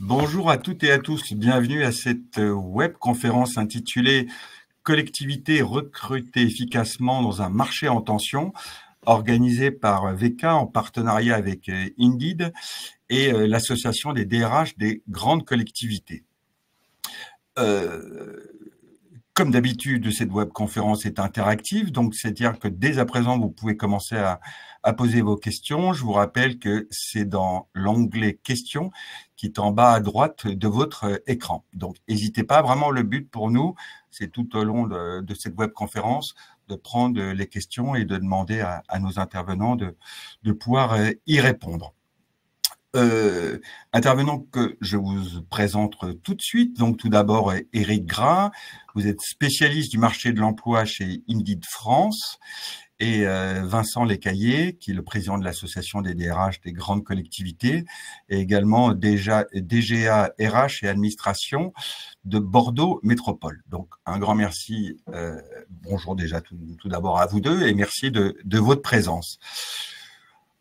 Bonjour à toutes et à tous, bienvenue à cette web conférence intitulée Collectivité recruter efficacement dans un marché en tension, organisée par VK en partenariat avec Indeed et l'association des DRH des grandes collectivités. Comme d'habitude, cette webconférence est interactive, donc c'est-à-dire que dès à présent, vous pouvez commencer à poser vos questions. Je vous rappelle que c'est dans l'onglet questions qui est en bas à droite de votre écran. Donc, n'hésitez pas, vraiment le but pour nous, c'est tout au long de cette webconférence de prendre les questions et de demander à nos intervenants de pouvoir y répondre. Intervenant que je vous présente tout de suite. Donc, tout d'abord, Éric Gras. Vous êtes spécialiste du marché de l'emploi chez Indeed France. Et Vincent Lécaillé, qui est le président de l'association des DRH des grandes collectivités, et également DGA RH et administration de Bordeaux Métropole. Donc, un grand merci. Bonjour déjà tout d'abord à vous deux et merci de votre présence.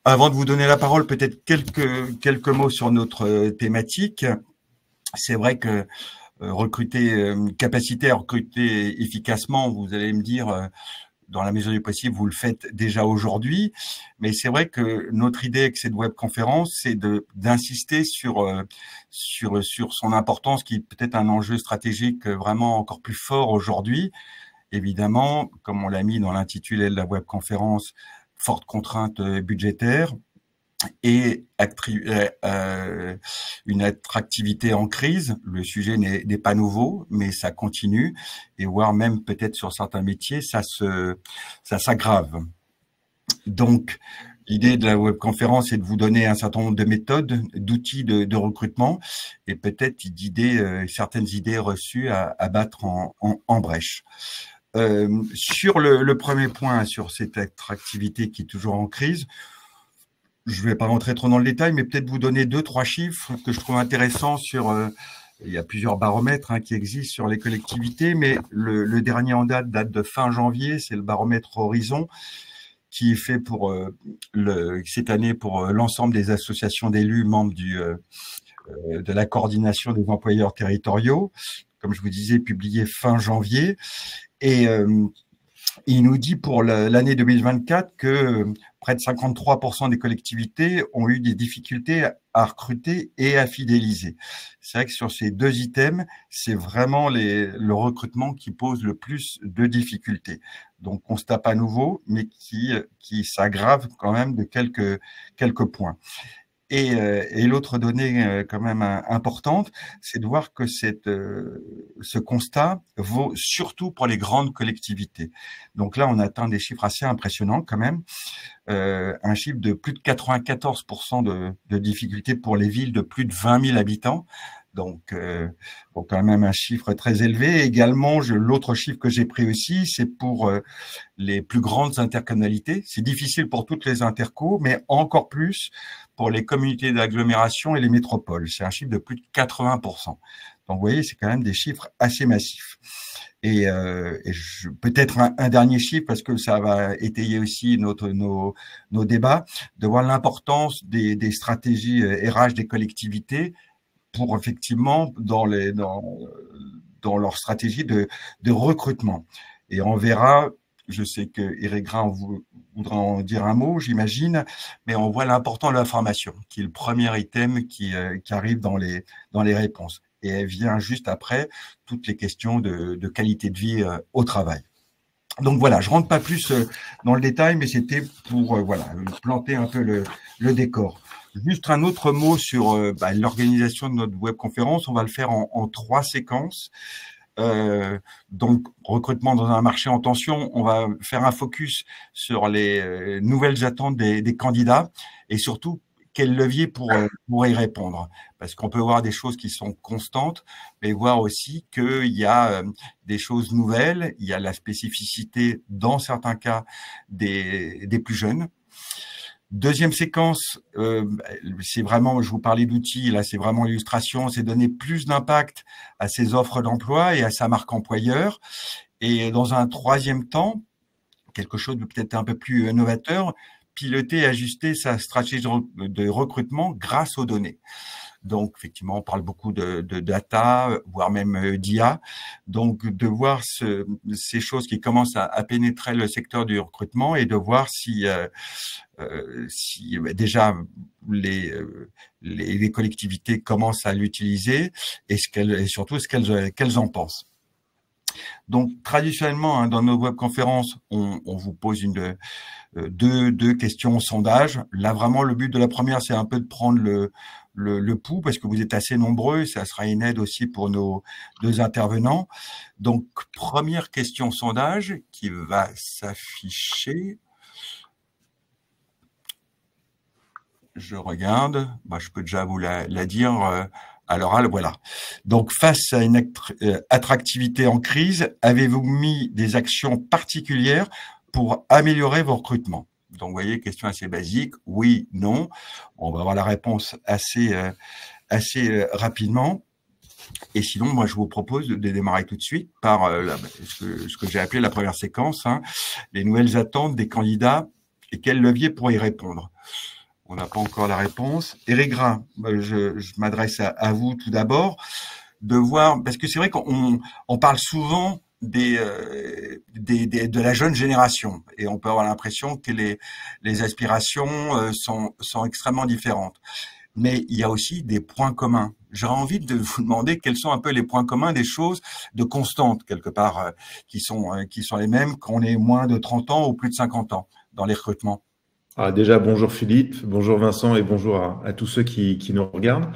Avant de vous donner la parole, peut-être quelques mots sur notre thématique. C'est vrai que capacité à recruter efficacement, vous allez me dire, dans la mesure du possible, vous le faites déjà aujourd'hui. Mais c'est vrai que notre idée avec cette webconférence, c'est d'insister sur son importance, qui est peut-être un enjeu stratégique vraiment encore plus fort aujourd'hui. Évidemment, comme on l'a mis dans l'intitulé de la webconférence, forte contrainte budgétaire et une attractivité en crise. Le sujet n'est pas nouveau, mais ça continue, et voire même peut-être sur certains métiers, ça s'aggrave. Donc, l'idée de la webconférence est de vous donner un certain nombre de méthodes, d'outils de recrutement, et peut-être certaines idées reçues à battre en brèche. Sur le premier point, sur cette attractivité qui est toujours en crise, je ne vais pas rentrer trop dans le détail, mais peut-être vous donner 2-3 chiffres que je trouve intéressants il y a plusieurs baromètres qui existent sur les collectivités, mais le dernier en date de fin janvier, c'est le baromètre Horizon, qui est fait cette année pour l'ensemble des associations d'élus membres de la coordination des employeurs territoriaux, comme je vous disais, publié fin janvier. Et il nous dit pour l'année 2024 que près de 53% des collectivités ont eu des difficultés à recruter et à fidéliser. C'est vrai que sur ces deux items, c'est vraiment le recrutement qui pose le plus de difficultés. Donc, constat pas nouveau, mais qui s'aggrave quand même de quelques points. Et l'autre donnée quand même importante, c'est de voir que ce constat vaut surtout pour les grandes collectivités. Donc là, on atteint des chiffres assez impressionnants quand même. Un chiffre de plus de 94% de difficultés pour les villes de plus de 20 000 habitants. Donc quand même un chiffre très élevé. Également, l'autre chiffre que j'ai pris aussi, c'est pour les plus grandes intercommunalités. C'est difficile pour toutes les intercos, mais encore plus pour les communautés d'agglomération et les métropoles. C'est un chiffre de plus de 80%. Donc, vous voyez, c'est quand même des chiffres assez massifs. Et peut-être un dernier chiffre, parce que ça va étayer aussi nos débats, de voir l'importance des stratégies RH des collectivités pour effectivement dans leur stratégie de recrutement. Et on verra, je sais que Éric Gras voudra en dire un mot, j'imagine, mais on voit l'important de l'information, qui est le premier item qui arrive dans les réponses. Et elle vient juste après toutes les questions de qualité de vie au travail. Donc voilà, je rentre pas plus dans le détail, mais c'était pour planter un peu le décor. Juste un autre mot sur l'organisation de notre webconférence. On va le faire en 3 séquences. Donc, recrutement dans un marché en tension, on va faire un focus sur les nouvelles attentes des candidats et surtout quel levier pour y répondre. Parce qu'on peut voir des choses qui sont constantes, mais voir aussi qu'il y a des choses nouvelles, il y a la spécificité dans certains cas des plus jeunes. Deuxième séquence, c'est vraiment, je vous parlais d'outils, là c'est vraiment l'illustration, c'est donner plus d'impact à ses offres d'emploi et à sa marque employeur. Et dans un troisième temps, quelque chose de peut-être un peu plus novateur, piloter et ajuster sa stratégie de recrutement grâce aux données. Donc, effectivement, on parle beaucoup de data, voire même d'IA. Donc, de voir ces choses qui commencent à pénétrer le secteur du recrutement et de voir si déjà les collectivités commencent à l'utiliser et surtout ce qu'elles en pensent. Donc, traditionnellement, dans nos webconférences, on vous pose deux questions au sondage. Là, vraiment, le but de la première, c'est un peu de prendre le pouls parce que vous êtes assez nombreux. Ça sera une aide aussi pour nos deux intervenants. Donc, première question sondage qui va s'afficher. Je regarde. Je peux déjà vous la dire à l'oral. Voilà. Donc, face à une attractivité en crise, avez-vous mis des actions particulières pour améliorer vos recrutements? Donc, vous voyez, question assez basique. Oui, non. On va avoir la réponse assez rapidement. Et sinon, moi, je vous propose de démarrer tout de suite par ce que j'ai appelé la première séquence, les nouvelles attentes des candidats et quels leviers pour y répondre. On n'a pas encore la réponse. Éric Grain, je m'adresse à vous tout d'abord, de voir, parce que c'est vrai qu'on parle souvent de la jeune génération et on peut avoir l'impression que les aspirations sont extrêmement différentes. Mais il y a aussi des points communs. J'aurais envie de vous demander quels sont un peu les points communs des choses de constantes, quelque part, qui sont les mêmes qu'on ait moins de 30 ans ou plus de 50 ans dans les recrutements. Déjà, bonjour Philippe, bonjour Vincent et bonjour à tous ceux qui nous regardent.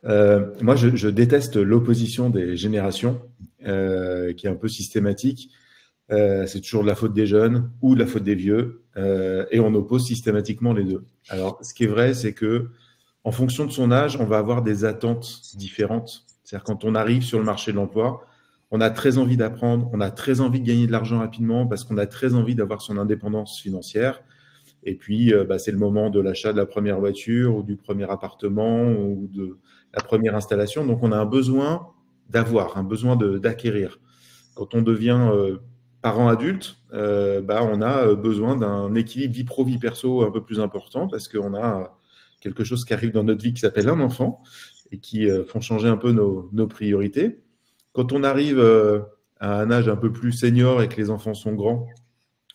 Moi, je déteste l'opposition des générations qui est un peu systématique. C'est toujours de la faute des jeunes ou de la faute des vieux et on oppose systématiquement les deux. Alors, ce qui est vrai, c'est que en fonction de son âge, on va avoir des attentes différentes. C'est-à-dire quand on arrive sur le marché de l'emploi, on a très envie d'apprendre, on a très envie de gagner de l'argent rapidement parce qu'on a très envie d'avoir son indépendance financière. Et puis, c'est le moment de l'achat de la première voiture ou du premier appartement ou de la première installation. Donc, on a un besoin d'avoir, un besoin d'acquérir. Quand on devient parent adulte, on a besoin d'un équilibre vie pro, vie perso un peu plus important parce qu'on a quelque chose qui arrive dans notre vie qui s'appelle un enfant et qui font changer un peu nos priorités. Quand on arrive à un âge un peu plus senior et que les enfants sont grands,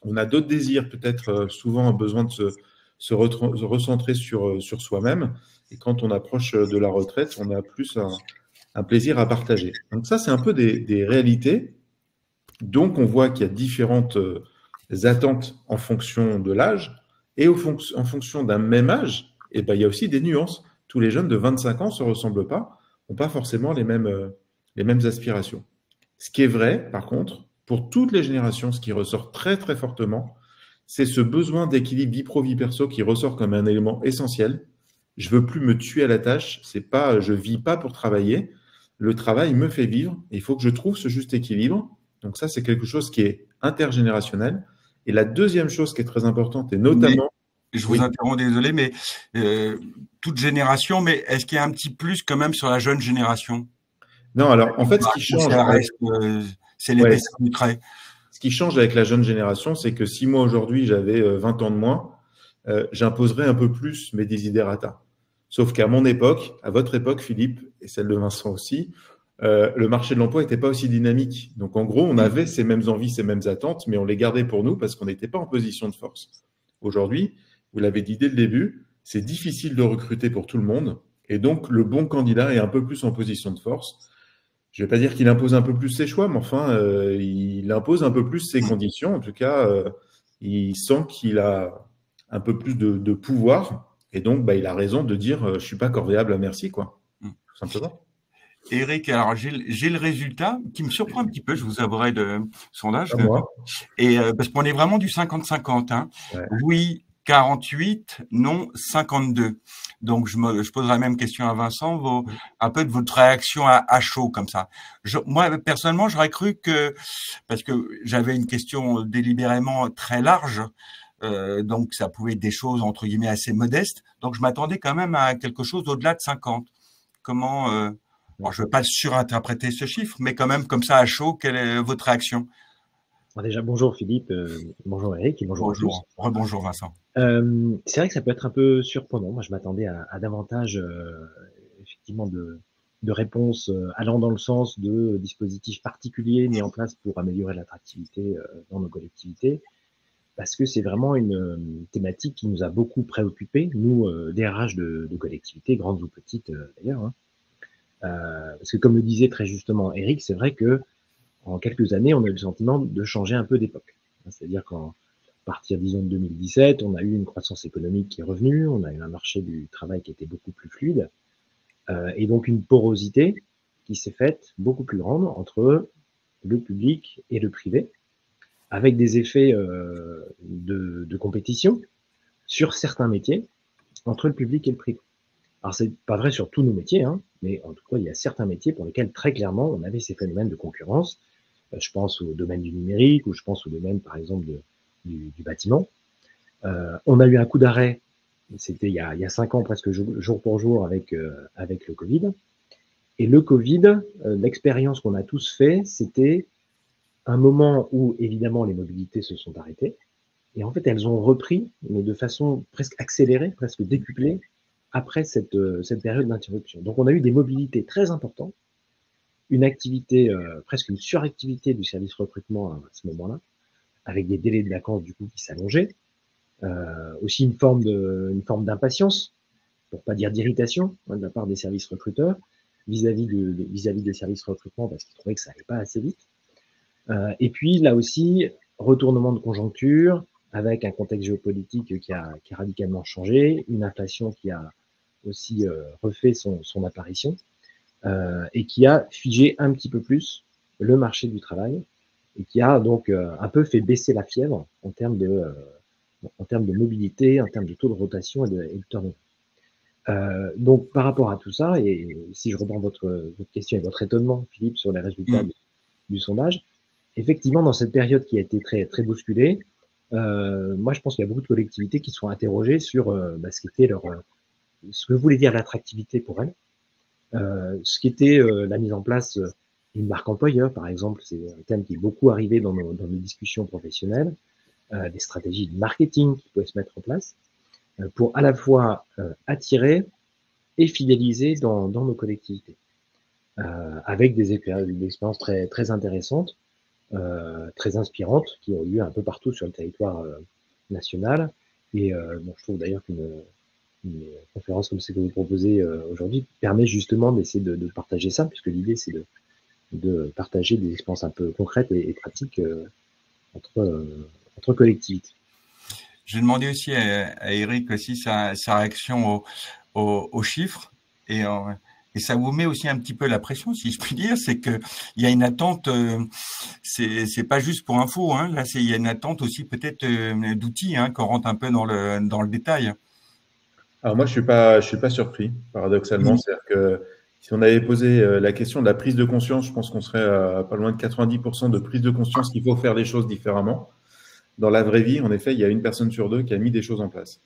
on a d'autres désirs, peut-être souvent un besoin de se recentrer sur soi-même. Et quand on approche de la retraite, on a plus un plaisir à partager. Donc ça, c'est un peu des réalités. Donc, on voit qu'il y a différentes attentes en fonction de l'âge. Et en fonction d'un même âge, il y a aussi des nuances. Tous les jeunes de 25 ans ne se ressemblent pas, n'ont pas forcément les mêmes aspirations. Ce qui est vrai, par contre, pour toutes les générations, ce qui ressort très très fortement, c'est ce besoin d'équilibre vie pro vie perso qui ressort comme un élément essentiel. Je veux plus me tuer à la tâche. C'est pas, je vis pas pour travailler. Le travail me fait vivre. Il faut que je trouve ce juste équilibre. Donc ça, c'est quelque chose qui est intergénérationnel. Et la deuxième chose qui est très importante, et notamment... Je vous interromps, désolé, mais toute génération, mais est-ce qu'il y a un petit plus quand même sur la jeune génération? Non, alors en fait, ce qui change... C'est l'épaisseur du trait. Ce qui change avec la jeune génération, c'est que si moi aujourd'hui j'avais 20 ans de moins, j'imposerais un peu plus mes desiderata. Sauf qu'à mon époque, à votre époque, Philippe, et celle de Vincent aussi, le marché de l'emploi n'était pas aussi dynamique. Donc en gros, on avait ces mêmes envies, ces mêmes attentes, mais on les gardait pour nous parce qu'on n'était pas en position de force. Aujourd'hui, vous l'avez dit dès le début, c'est difficile de recruter pour tout le monde. Et donc, le bon candidat est un peu plus en position de force. Je ne vais pas dire qu'il impose un peu plus ses choix, mais enfin, il impose un peu plus ses conditions. En tout cas, il sent qu'il a un peu plus de pouvoir. Et donc, il a raison de dire je ne suis pas corvéable à merci, quoi. Tout simplement. Éric, alors j'ai le résultat qui me surprend un petit peu, je vous avouerai, de sondage. Et parce qu'on est vraiment du 50-50. Ouais. Oui, 48, non, 52. Donc, je poserai la même question à Vincent, un peu de votre réaction à chaud, comme ça. Moi, personnellement, j'aurais cru que, parce que j'avais une question délibérément très large, donc ça pouvait être des choses, entre guillemets, assez modestes. Donc, je m'attendais quand même à quelque chose au-delà de 50. Comment, bon, je ne veux pas surinterpréter ce chiffre, mais quand même, comme ça, à chaud, quelle est votre réaction? Déjà, bonjour Philippe, bonjour Eric et bonjour à tous. Rebonjour Vincent. C'est vrai que ça peut être un peu surprenant. Moi, je m'attendais à davantage effectivement de réponses allant dans le sens de dispositifs particuliers mis en place pour améliorer l'attractivité dans nos collectivités, parce que c'est vraiment une thématique qui nous a beaucoup préoccupés, nous, DRH de collectivités, grandes ou petites d'ailleurs. Hein. Parce que comme le disait très justement Eric, c'est vrai que en quelques années, on a eu le sentiment de changer un peu d'époque. C'est-à-dire qu'à partir, disons, de 2017, on a eu une croissance économique qui est revenue, on a eu un marché du travail qui était beaucoup plus fluide, et donc une porosité qui s'est faite beaucoup plus grande entre le public et le privé, avec des effets de compétition sur certains métiers entre le public et le privé. Alors, c'est pas vrai sur tous nos métiers, hein, mais en tout cas, il y a certains métiers pour lesquels, très clairement, on avait ces phénomènes de concurrence. Je pense au domaine du numérique, ou je pense au domaine, par exemple, du bâtiment. On a eu un coup d'arrêt, c'était il y a 5 ans, presque jour pour jour, avec le Covid. Et le Covid, l'expérience qu'on a tous fait, c'était un moment où, évidemment, les mobilités se sont arrêtées. Et en fait, elles ont repris, mais de façon presque accélérée, presque décuplée, après cette période d'interruption. Donc, on a eu des mobilités très importantes, une activité, presque une suractivité du service recrutement à ce moment-là, avec des délais de vacances du coup qui s'allongeaient, aussi une forme d'impatience, pour pas dire d'irritation, hein, de la part des services recruteurs vis-à-vis des services recrutement parce qu'ils trouvaient que ça allait pas assez vite. Et puis là aussi, retournement de conjoncture avec un contexte géopolitique qui a radicalement changé, une inflation qui a aussi refait son apparition et qui a figé un petit peu plus le marché du travail et qui a donc un peu fait baisser la fièvre en termes de mobilité, en termes de taux de rotation et de turnover. Donc par rapport à tout ça, et si je reprends votre question et votre étonnement, Philippe, sur les résultats du sondage, effectivement, dans cette période qui a été très, très bousculée, moi je pense qu'il y a beaucoup de collectivités qui sont interrogées sur ce qu'était ce que voulait dire l'attractivité pour elles, ce qu'était la mise en place d'une marque employeur, par exemple, c'est un thème qui est beaucoup arrivé dans nos discussions professionnelles, des stratégies de marketing qui pouvaient se mettre en place pour à la fois attirer et fidéliser dans nos collectivités, avec des expériences très, très intéressantes, très inspirantes, qui ont lieu un peu partout sur le territoire national. Et je trouve d'ailleurs qu'une conférence comme celle que vous proposez aujourd'hui permet justement d'essayer de partager ça, puisque l'idée c'est de partager des expériences un peu concrètes et pratiques entre collectivités. J'ai demandé aussi à Eric aussi sa réaction aux chiffres et ça vous met aussi un petit peu la pression, si je puis dire, c'est que il y a une attente, c'est pas juste pour info, hein, là il y a une attente aussi peut-être d'outils, hein, qu'on rentre un peu dans le détail. Alors moi je suis pas surpris, paradoxalement, c'est-à-dire que si on avait posé la question de la prise de conscience, je pense qu'on serait à pas loin de 90% de prise de conscience qu'il faut faire les choses différemment. Dans la vraie vie, en effet, il y a une personne sur deux qui a mis des choses en place.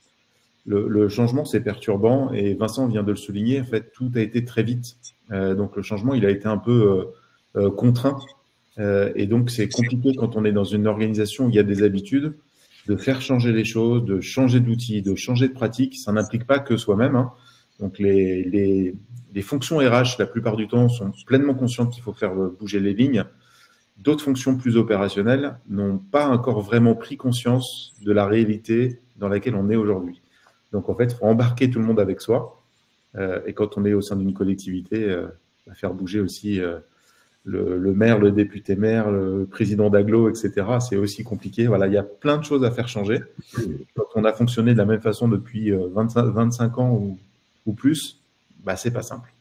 Le changement, c'est perturbant et Vincent vient de le souligner. En fait, tout a été très vite. Donc, le changement, il a été un peu contraint. Et donc, c'est compliqué quand on est dans une organisation où il y a des habitudes de faire changer les choses, de changer d'outils, de changer de pratique. Ça n'implique pas que soi-même. Hein. Donc, les fonctions RH, la plupart du temps, sont pleinement conscientes qu'il faut faire bouger les lignes. D'autres fonctions plus opérationnelles n'ont pas encore vraiment pris conscience de la réalité dans laquelle on est aujourd'hui. Donc, en fait, il faut embarquer tout le monde avec soi. Et quand on est au sein d'une collectivité, faire bouger aussi le maire, le député maire, le président d'agglo, etc. C'est aussi compliqué. Voilà, il y a plein de choses à faire changer. Quand on a fonctionné de la même façon depuis 25 ans ou plus, c'est pas simple.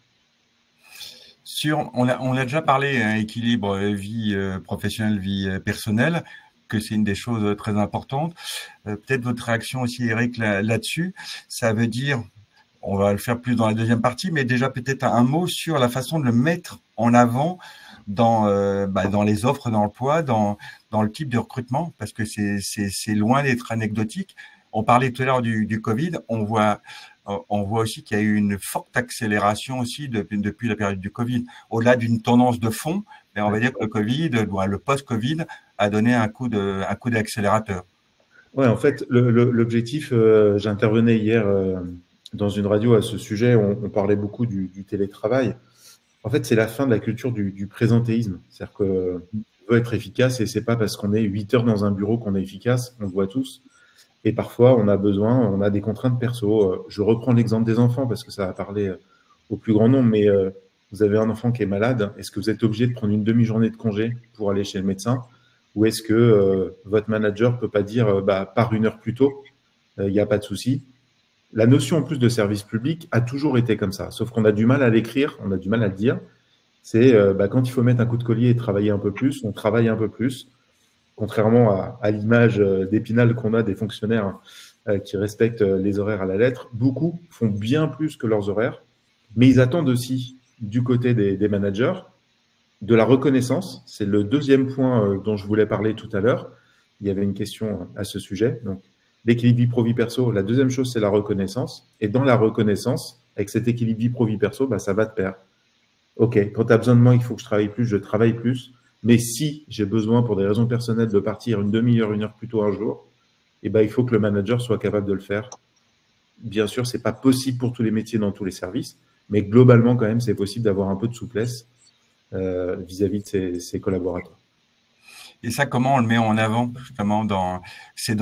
On a déjà parlé équilibre vie professionnelle, vie personnelle, que c'est une des choses très importantes. Peut-être votre réaction aussi, Eric, là-dessus. Ça veut dire, on va le faire plus dans la deuxième partie, mais déjà peut-être un mot sur la façon de le mettre en avant dans les offres d'emploi, dans le type de recrutement, parce que c'est loin d'être anecdotique. On parlait tout à l'heure du Covid, on voit aussi qu'il y a eu une forte accélération aussi depuis la période du Covid. Au-delà d'une tendance de fond, mais on va dire que le Covid, le post-Covid, a donné un coup d'accélérateur. Ouais, en fait, l'objectif, j'intervenais hier dans une radio à ce sujet, on parlait beaucoup du télétravail. En fait, c'est la fin de la culture du présentéisme. C'est-à-dire qu'on veut être efficace et c'est pas parce qu'on est 8 heures dans un bureau qu'on est efficace, on le voit tous. Et parfois, on a des contraintes perso. Je reprends l'exemple des enfants parce que ça va parler au plus grand nombre, mais vous avez un enfant qui est malade. Est-ce que vous êtes obligé de prendre une demi-journée de congé pour aller chez le médecin? Ou est-ce que votre manager peut pas dire pars 1 heure plus tôt, il n'y a pas de souci? La notion en plus de service public a toujours été comme ça, sauf qu'on a du mal à l'écrire, on a du mal à le dire. C'est quand il faut mettre un coup de collier et travailler un peu plus, on travaille un peu plus. Contrairement à l'image d'Épinal qu'on a des fonctionnaires qui respectent les horaires à la lettre, beaucoup font bien plus que leurs horaires, mais ils attendent aussi du côté des managers de la reconnaissance. C'est le deuxième point dont je voulais parler tout à l'heure. Il y avait une question à ce sujet. Donc, l'équilibre vie pro-vie perso, la deuxième chose, c'est la reconnaissance. Et dans la reconnaissance, avec cet équilibre vie pro-vie perso, ça va de pair. OK, quand tu as besoin de moi, il faut que je travaille plus, je travaille plus. Mais si j'ai besoin, pour des raisons personnelles, de partir une demi-heure, 1 heure plus tôt un jour, il faut que le manager soit capable de le faire. Bien sûr, ce n'est pas possible pour tous les métiers dans tous les services, mais globalement, quand même, c'est possible d'avoir un peu de souplesse vis-à-vis de ses collaborateurs. Et ça, comment on le met en avant, justement,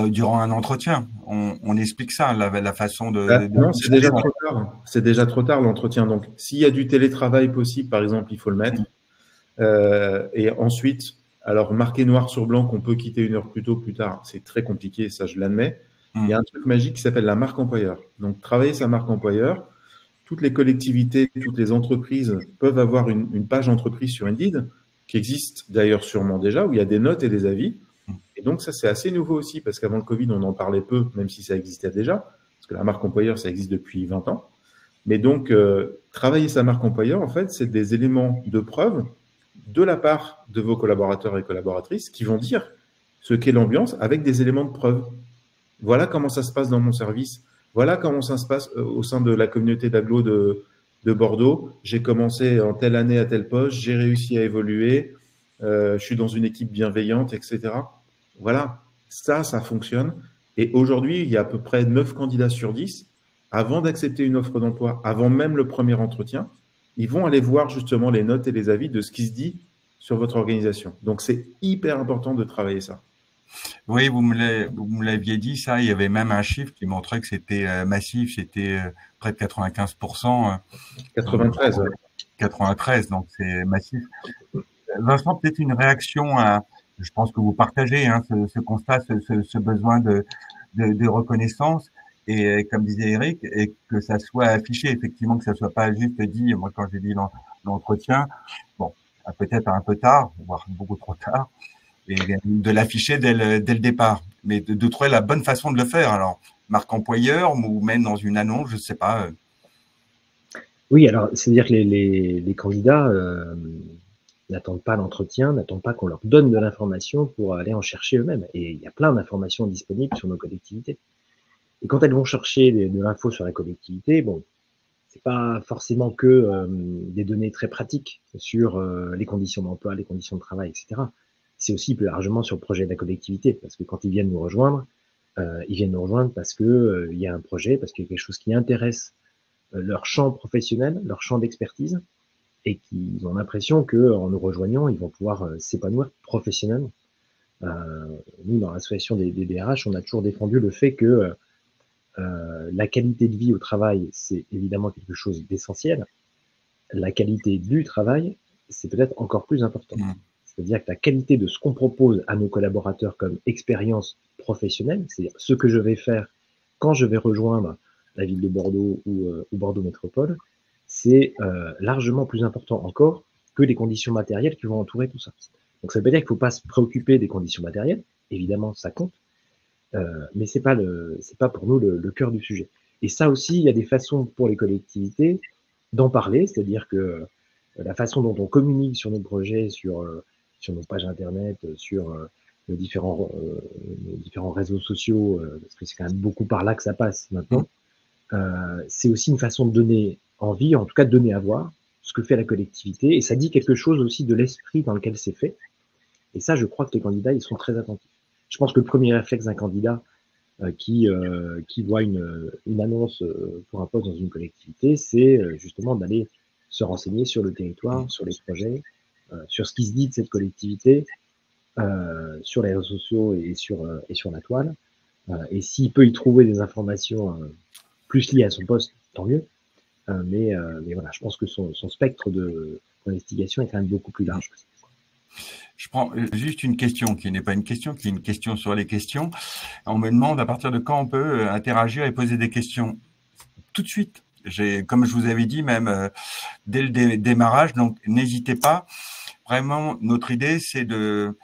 durant un entretien? On explique ça, la façon de... Non, c'est déjà trop tard. C'est déjà trop tard, l'entretien. Donc, s'il y a du télétravail possible, par exemple, il faut le mettre. Et ensuite, alors, marquer noir sur blanc qu'on peut quitter 1 heure plus tôt, plus tard, c'est très compliqué, ça, je l'admets. Il y a un truc magique qui s'appelle la marque employeur. Donc, travailler sa marque employeur, toutes les collectivités, toutes les entreprises peuvent avoir une page entreprise sur Indeed, qui existe d'ailleurs sûrement déjà, où il y a des notes et des avis. Et donc, ça, c'est assez nouveau aussi, parce qu'avant le Covid, on en parlait peu, même si ça existait déjà, parce que la marque employeur, ça existe depuis 20 ans. Mais donc, travailler sa marque employeur, en fait, c'est des éléments de preuve de la part de vos collaborateurs et collaboratrices qui vont dire ce qu'est l'ambiance avec des éléments de preuve. Voilà comment ça se passe dans mon service. Voilà comment ça se passe au sein de la communauté d'agglo de Bordeaux. J'ai commencé en telle année à tel poste, j'ai réussi à évoluer, je suis dans une équipe bienveillante, etc. Voilà, ça fonctionne. Et aujourd'hui, il y a à peu près 9 candidats sur 10, avant d'accepter une offre d'emploi, avant même le premier entretien, ils vont aller voir justement les notes et les avis de ce qui se dit sur votre organisation. Donc, c'est hyper important de travailler ça. Oui, vous me l'aviez dit, ça. Il y avait même un chiffre qui montrait que c'était massif, c'était près de 95%. 93, ouais. 93, donc c'est massif. Vincent, peut-être une réaction je pense que vous partagez ce constat, ce besoin de reconnaissance. Et comme disait Eric, et que ça soit affiché, effectivement, que ça soit pas juste dit. Moi, quand j'ai dit l'entretien, bon, peut-être un peu tard, voire beaucoup trop tard, et de l'afficher dès le départ, mais de trouver la bonne façon de le faire. Alors, marque employeur ou même dans une annonce, je sais pas. Oui, alors c'est-à-dire que les candidats n'attendent pas l'entretien, n'attendent pas qu'on leur donne de l'information pour aller en chercher eux-mêmes. Et il y a plein d'informations disponibles sur nos collectivités. Et quand elles vont chercher de l'info sur la collectivité, bon, c'est pas forcément que des données très pratiques sur les conditions d'emploi, les conditions de travail, etc. C'est aussi plus largement sur le projet de la collectivité, parce que quand ils viennent nous rejoindre parce que il y a un projet, parce qu'il y a quelque chose qui intéresse leur champ professionnel, leur champ d'expertise, et qu'ils ont l'impression qu'en nous rejoignant, ils vont pouvoir s'épanouir professionnellement. Nous, dans l'association des DRH, on a toujours défendu le fait que la qualité de vie au travail, c'est évidemment quelque chose d'essentiel. La qualité du travail, c'est peut-être encore plus important. C'est-à-dire que la qualité de ce qu'on propose à nos collaborateurs comme expérience professionnelle, c'est-à-dire ce que je vais faire quand je vais rejoindre la ville de Bordeaux ou Bordeaux Métropole, c'est largement plus important encore que les conditions matérielles qui vont entourer tout ça. Donc ça veut dire qu'il ne faut pas se préoccuper des conditions matérielles, évidemment ça compte, mais c'est pas pour nous le cœur du sujet. Et ça aussi, il y a des façons pour les collectivités d'en parler, c'est-à-dire que la façon dont on communique sur nos projets, sur nos pages internet, sur nos différents réseaux sociaux, parce que c'est quand même beaucoup par là que ça passe maintenant, c'est aussi une façon de donner envie, en tout cas de donner à voir ce que fait la collectivité, et ça dit quelque chose aussi de l'esprit dans lequel c'est fait. Et ça, je crois que les candidats, ils sont très attentifs. Je pense que le premier réflexe d'un candidat, qui voit une annonce pour un poste dans une collectivité, c'est justement d'aller se renseigner sur le territoire, sur les projets, sur ce qui se dit de cette collectivité, sur les réseaux sociaux et sur la toile. Et s'il peut y trouver des informations plus liées à son poste, tant mieux. Mais voilà, je pense que son spectre d'investigation est quand même beaucoup plus large. Je prends juste une question qui n'est pas une question, qui est une question sur les questions. On me demande à partir de quand on peut interagir et poser des questions. Tout de suite. Comme je vous avais dit, même dès le démarrage, donc n'hésitez pas. Vraiment, notre idée, c'est de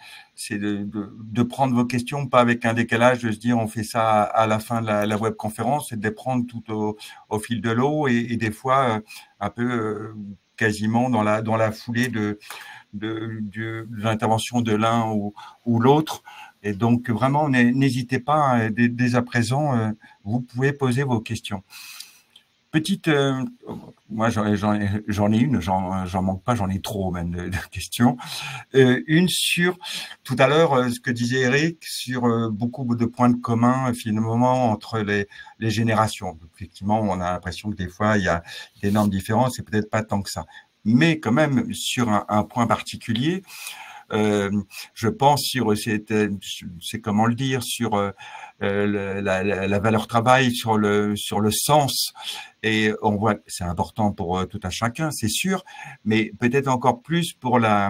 prendre vos questions, pas avec un décalage, de se dire on fait ça à la fin de la webconférence, c'est de les prendre tout au fil de l'eau et des fois un peu quasiment dans la foulée de l'intervention de l'un ou l'autre. Et donc vraiment, n'hésitez pas, dès à présent, vous pouvez poser vos questions. Petite, moi j'en ai une, j'en manque pas, j'en ai trop même de questions. Une sur tout à l'heure ce que disait Eric sur beaucoup de points de commun finalement entre les générations. Effectivement, on a l'impression que des fois il y a d'énormes différences, et peut-être pas tant que ça. Mais quand même sur un point particulier. Je pense sur c'est comment le dire, sur la valeur travail, sur le sens, et on voit que c'est important pour tout un chacun, c'est sûr, mais peut-être encore plus pour la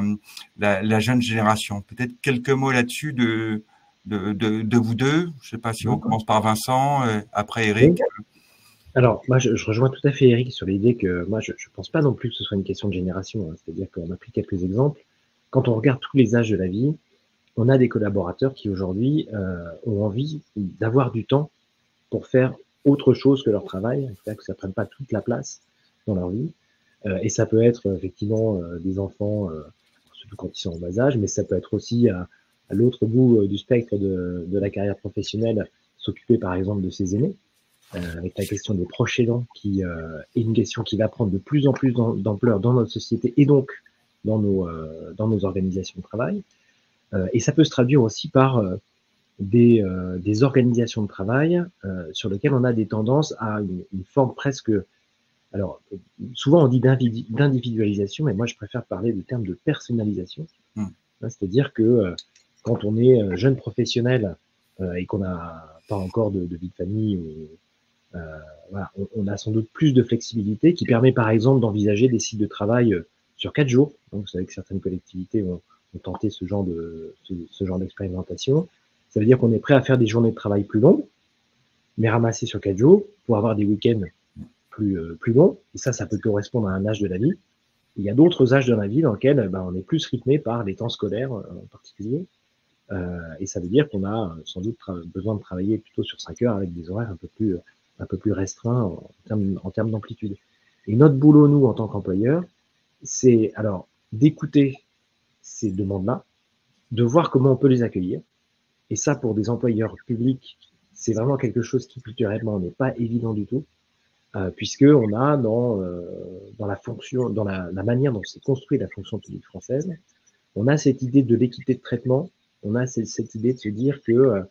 jeune génération. Peut-être quelques mots là-dessus de vous deux. Je sais pas si on commence par Vincent, après Eric. Alors, moi, je rejoins tout à fait Eric sur l'idée que moi, je pense pas non plus que ce soit une question de génération, hein. C'est-à-dire qu'on a pris quelques exemples. Quand on regarde tous les âges de la vie, on a des collaborateurs qui aujourd'hui ont envie d'avoir du temps pour faire autre chose que leur travail, c'est-à-dire que ça ne prenne pas toute la place dans leur vie. Et ça peut être effectivement des enfants, surtout quand ils sont en bas âge, mais ça peut être aussi à l'autre bout du spectre de la carrière professionnelle, s'occuper par exemple de ses aînés, avec la question des proches aidants, qui est une question qui va prendre de plus en plus d'ampleur dans notre société et donc dans nos organisations de travail. Et ça peut se traduire aussi par des organisations de travail sur lesquelles on a des tendances à une forme presque... Alors, souvent on dit d'individualisation, mais moi je préfère parler de termes de personnalisation. C'est-à-dire que quand on est jeune professionnel et qu'on n'a pas encore de vie de famille, voilà, on a sans doute plus de flexibilité qui permet par exemple d'envisager des sites de travail sur 4 jours. Donc, vous savez que certaines collectivités ont tenté ce genre d'expérimentation. Ça veut dire qu'on est prêt à faire des journées de travail plus longues, mais ramassées sur 4 jours pour avoir des week-ends plus longs. Et ça peut correspondre à un âge de la vie. Il y a d'autres âges de la vie dans lesquels on est plus rythmé par les temps scolaires en particulier. Et ça veut dire qu'on a sans doute besoin de travailler plutôt sur 5 heures avec des horaires un peu plus restreints en termes d'amplitude. Et notre boulot, nous, en tant qu'employeurs, c'est alors d'écouter ces demandes-là, de voir comment on peut les accueillir. Et ça, pour des employeurs publics, c'est vraiment quelque chose qui culturellement n'est pas évident du tout, puisque on a dans la fonction, dans la manière dont c'est construit la fonction publique française, on a cette idée de l'équité de traitement, on a cette idée de se dire que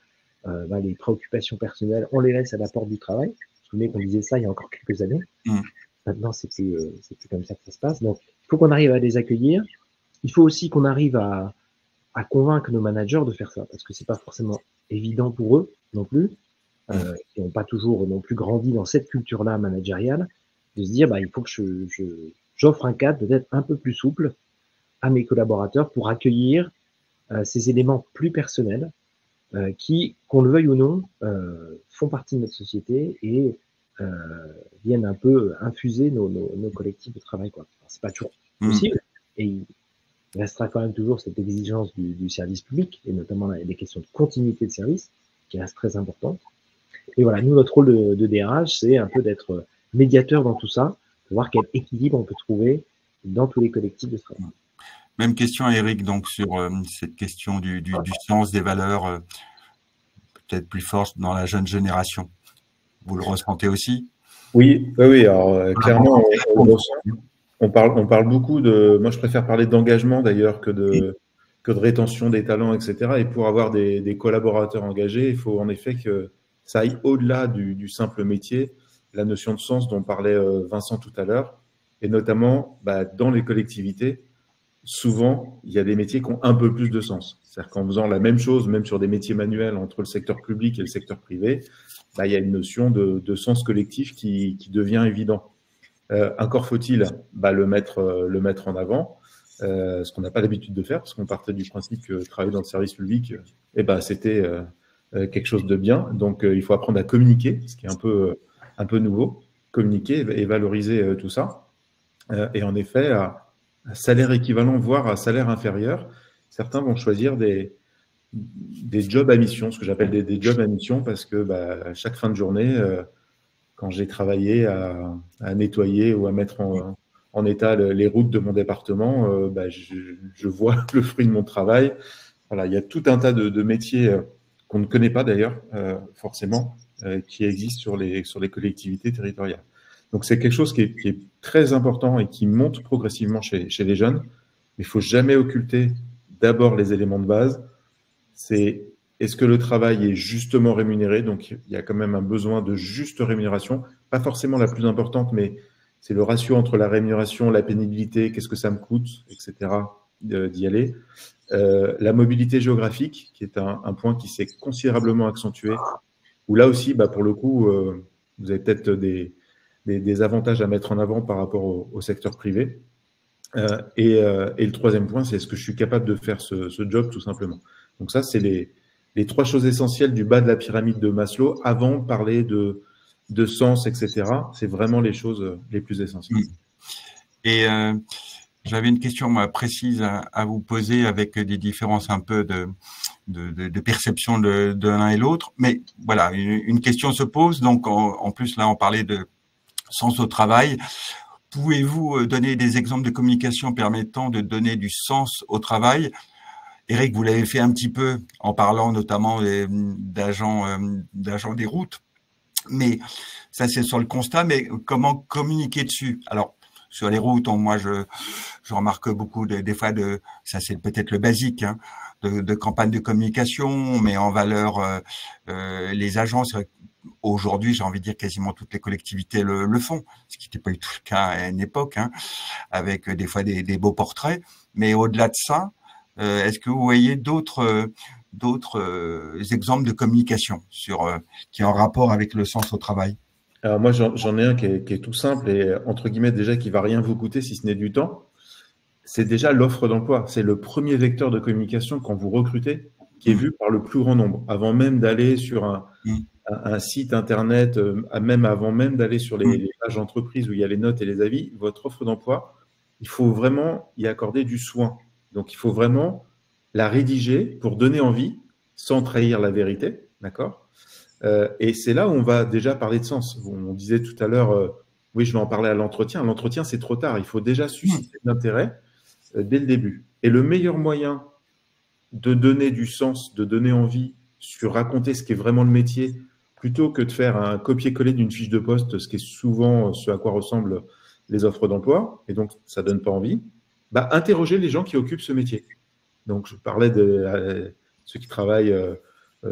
les préoccupations personnelles, on les laisse à la porte du travail. Vous vous souvenez qu'on disait ça il y a encore quelques années. Maintenant, c'est plus comme ça que ça se passe. Donc, il faut qu'on arrive à les accueillir. Il faut aussi qu'on arrive à convaincre nos managers de faire ça, parce que c'est pas forcément évident pour eux non plus, qui n'ont pas toujours non plus grandi dans cette culture-là managériale, de se dire, il faut que j'offre un cadre peut-être un peu plus souple à mes collaborateurs pour accueillir ces éléments plus personnels qui, qu'on le veuille ou non, font partie de notre société et viennent un peu infuser nos collectifs de travail, quoi. C'est pas toujours possible, et il restera quand même toujours cette exigence du service public, et notamment les questions de continuité de service, qui reste très importante. Et voilà, nous, notre rôle de DRH, c'est un peu d'être médiateur dans tout ça, pour voir quel équilibre on peut trouver dans tous les collectifs de travail. Même question à Eric, donc sur cette question du sens des valeurs, peut-être plus forte dans la jeune génération. Vous le ressentez aussi? Oui. Alors clairement, on parle beaucoup de. Moi, je préfère parler d'engagement d'ailleurs que de rétention des talents, etc. Et pour avoir des collaborateurs engagés, il faut en effet que ça aille au-delà du simple métier, la notion de sens dont parlait Vincent tout à l'heure, et notamment dans les collectivités, souvent, il y a des métiers qui ont un peu plus de sens. C'est-à-dire qu'en faisant la même chose, même sur des métiers manuels entre le secteur public et le secteur privé, il y a une notion de sens collectif qui devient évident. Encore faut-il le mettre en avant, ce qu'on n'a pas l'habitude de faire, parce qu'on partait du principe que travailler dans le service public, c'était quelque chose de bien. Donc, il faut apprendre à communiquer, ce qui est un peu nouveau, communiquer et valoriser tout ça. Et en effet, à salaire équivalent, voire à salaire inférieur, certains vont choisir des jobs à mission, ce que j'appelle des jobs à mission, parce que à chaque fin de journée, quand j'ai travaillé à nettoyer ou à mettre en état les routes de mon département, je vois le fruit de mon travail. Voilà, il y a tout un tas de métiers qu'on ne connaît pas d'ailleurs, forcément, qui existent sur les collectivités territoriales. Donc, c'est quelque chose qui est très important et qui monte progressivement chez les jeunes. Mais il ne faut jamais occulter d'abord les éléments de base. C'est est-ce que le travail est justement rémunéré? Donc, il y a quand même un besoin de juste rémunération. Pas forcément la plus importante, mais c'est le ratio entre la rémunération, la pénibilité, qu'est-ce que ça me coûte, etc., d'y aller. La mobilité géographique, qui est un point qui s'est considérablement accentué, où là aussi, pour le coup, vous avez peut-être des avantages à mettre en avant par rapport au secteur privé. Et le troisième point, c'est est-ce que je suis capable de faire ce job, tout simplement. Donc ça, c'est les trois choses essentielles du bas de la pyramide de Maslow, avant de parler de sens, etc. C'est vraiment les choses les plus essentielles. Et j'avais une question précise à vous poser, avec des différences un peu de perception de l'un et l'autre. Mais voilà, une question se pose. Donc, en plus, là, on parlait de sens au travail. Pouvez-vous donner des exemples de communication permettant de donner du sens au travail? Eric, vous l'avez fait un petit peu en parlant notamment d'agents des routes. Mais ça, c'est sur le constat. Mais comment communiquer dessus? Alors, sur les routes, moi, je remarque beaucoup des fois ça c'est peut-être le basique, de campagnes de communication, on met en valeur les agents. Aujourd'hui, j'ai envie de dire quasiment toutes les collectivités le font, ce qui n'était pas du tout le cas à une époque, avec des fois des beaux portraits. Mais au-delà de ça, est-ce que vous voyez d'autres exemples de communication qui est en rapport avec le sens au travail? Alors moi, j'en ai un qui est tout simple et entre guillemets déjà qui va rien vous coûter si ce n'est du temps. C'est déjà l'offre d'emploi. C'est le premier vecteur de communication quand vous recrutez qui est vu par le plus grand nombre. Avant même d'aller sur un site internet, avant même d'aller sur les pages entreprises où il y a les notes et les avis, votre offre d'emploi, il faut vraiment y accorder du soin. Donc, il faut vraiment la rédiger pour donner envie sans trahir la vérité, d'accord ? Et c'est là où on va déjà parler de sens. On disait tout à l'heure, oui, je vais en parler à l'entretien. L'entretien, c'est trop tard. Il faut déjà susciter de l'intérêt dès le début. Et le meilleur moyen de donner du sens, de donner envie sur raconter ce qu'est vraiment le métier, plutôt que de faire un copier-coller d'une fiche de poste, ce qui est souvent ce à quoi ressemblent les offres d'emploi, et donc ça ne donne pas envie, interrogez les gens qui occupent ce métier. Donc, je parlais de ceux qui travaillent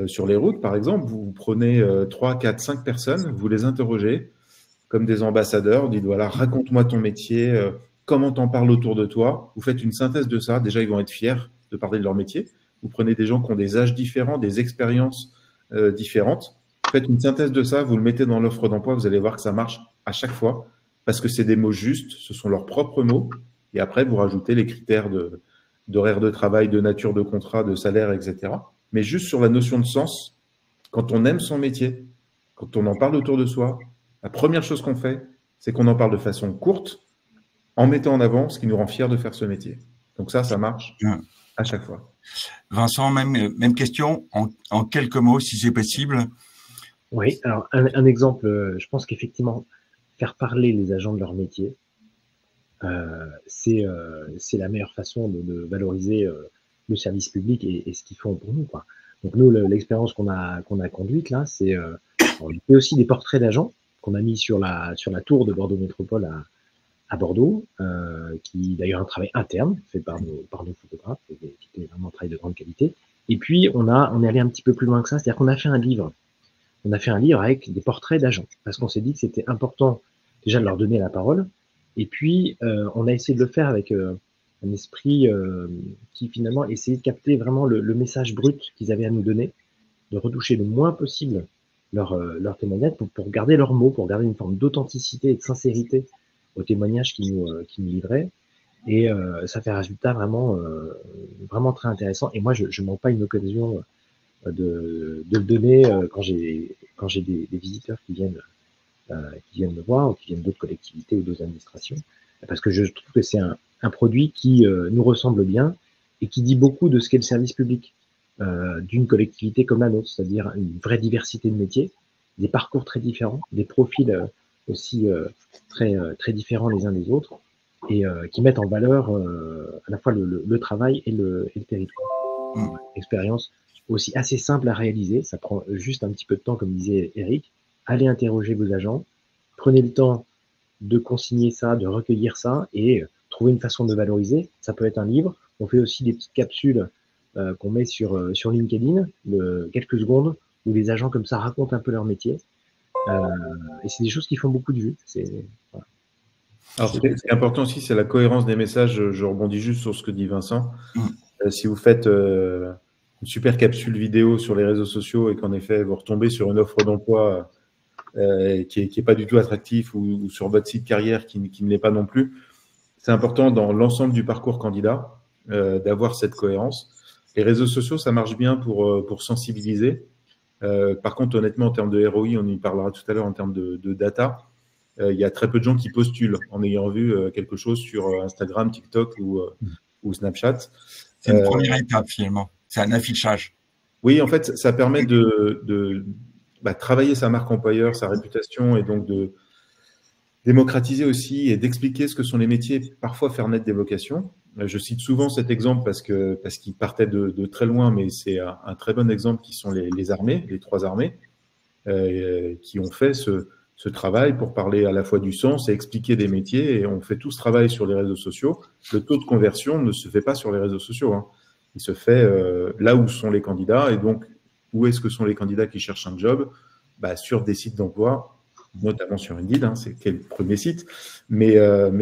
sur les routes, par exemple. Vous prenez 3, 4, 5 personnes, vous les interrogez comme des ambassadeurs, vous dites, voilà, raconte-moi ton métier, comment t'en parles autour de toi. Vous faites une synthèse de ça. Déjà, ils vont être fiers de parler de leur métier. Vous prenez des gens qui ont des âges différents, des expériences différentes. Vous faites une synthèse de ça, vous le mettez dans l'offre d'emploi, vous allez voir que ça marche à chaque fois parce que c'est des mots justes, ce sont leurs propres mots. Et après, vous rajoutez les critères d'horaire de travail, de nature de contrat, de salaire, etc. Mais juste sur la notion de sens, quand on aime son métier, quand on en parle autour de soi, la première chose qu'on fait, c'est qu'on en parle de façon courte, en mettant en avant ce qui nous rend fiers de faire ce métier. Donc ça marche à chaque fois. Vincent, même question, en quelques mots, si c'est possible. Oui, alors un exemple, je pense qu'effectivement, faire parler les agents de leur métier, c'est la meilleure façon de valoriser le service public et ce qu'ils font pour nous, quoi. Donc nous, l'expérience qu'on a conduite là, c'est on fait aussi des portraits d'agents qu'on a mis sur la tour de Bordeaux Métropole à Bordeaux, qui d'ailleurs un travail interne fait par nos photographes, qui était vraiment un travail de grande qualité. Et puis on est allé un petit peu plus loin que ça, c'est-à-dire qu'on a fait un livre on a fait un livre avec des portraits d'agents, parce qu'on s'est dit que c'était important déjà de leur donner la parole. Et puis, on a essayé de le faire avec un esprit qui finalement essayait de capter vraiment le message brut qu'ils avaient à nous donner, de retoucher le moins possible leur témoignage pour garder leurs mots, pour garder une forme d'authenticité et de sincérité au témoignage qu'ils nous livraient. Et ça fait un résultat vraiment très intéressant. Et moi, je ne manque pas une occasion de le donner quand j'ai des visiteurs qui viennent me voir ou qui viennent d'autres collectivités ou d'autres administrations. Parce que je trouve que c'est un produit qui nous ressemble bien et qui dit beaucoup de ce qu'est le service public d'une collectivité comme la nôtre, c'est-à-dire une vraie diversité de métiers, des parcours très différents, des profils aussi très différents les uns des autres, et qui mettent en valeur à la fois le travail et le territoire. Expérience aussi assez simple à réaliser, ça prend juste un petit peu de temps, comme disait Eric. Allez interroger vos agents, prenez le temps de consigner ça, de recueillir ça, et trouver une façon de valoriser. Ça peut être un livre. On fait aussi des petites capsules qu'on met sur LinkedIn, de quelques secondes, où les agents comme ça racontent un peu leur métier. Et c'est des choses qui font beaucoup de vues. Voilà. Alors, ce qui est important aussi, c'est la cohérence des messages. Je rebondis juste sur ce que dit Vincent. Si vous faites une super capsule vidéo sur les réseaux sociaux et qu'en effet, vous retombez sur une offre d'emploi qui est pas du tout attractif ou sur votre site carrière qui ne l'est pas non plus, c'est important dans l'ensemble du parcours candidat d'avoir cette cohérence. Les réseaux sociaux, ça marche bien pour sensibiliser. Par contre, honnêtement, en termes de ROI, on y parlera tout à l'heure en termes de data, il y a très peu de gens qui postulent en ayant vu quelque chose sur Instagram, TikTok ou Snapchat. C'est une première étape finalement, c'est un affichage. Oui, en fait, ça permet de travailler sa marque employeur, sa réputation, et donc de démocratiser aussi et d'expliquer ce que sont les métiers, parfois faire naître des vocations. Je cite souvent cet exemple parce qu'il partait de très loin, mais c'est un très bon exemple qui sont les armées, les 3 armées, qui ont fait ce travail pour parler à la fois du sens et expliquer des métiers. Et on fait tout ce travail sur les réseaux sociaux. Le taux de conversion ne se fait pas sur les réseaux sociaux, hein. Il se fait là où sont les candidats. Et donc, où est-ce que sont les candidats qui cherchent un job? Sur des sites d'emploi, notamment sur Indeed, hein, c'est le premier site. Mais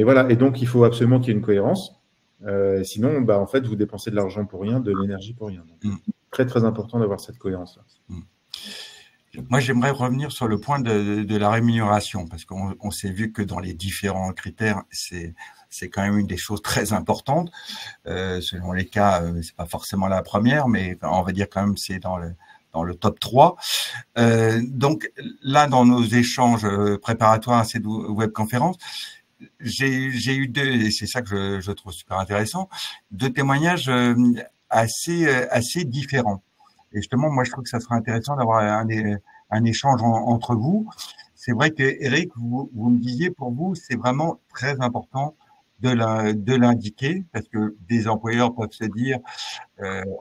voilà, et donc il faut absolument qu'il y ait une cohérence. Sinon, en fait, vous dépensez de l'argent pour rien, de l'énergie pour rien. Donc, très, très important d'avoir cette cohérence-là. Moi, j'aimerais revenir sur le point de la rémunération, parce qu'on s'est vu que dans les différents critères, c'est quand même une des choses très importantes. Selon les cas, c'est pas forcément la première, mais on va dire quand même c'est dans le top 3. Donc là, dans nos échanges préparatoires à cette webconférence, j'ai eu et c'est ça que je trouve super intéressant, 2 témoignages assez différents. Et justement, moi, je trouve que ça serait intéressant d'avoir un échange entre vous. C'est vrai que Eric, vous me disiez, pour vous, c'est vraiment très important de l'indiquer, parce que des employeurs peuvent se dire,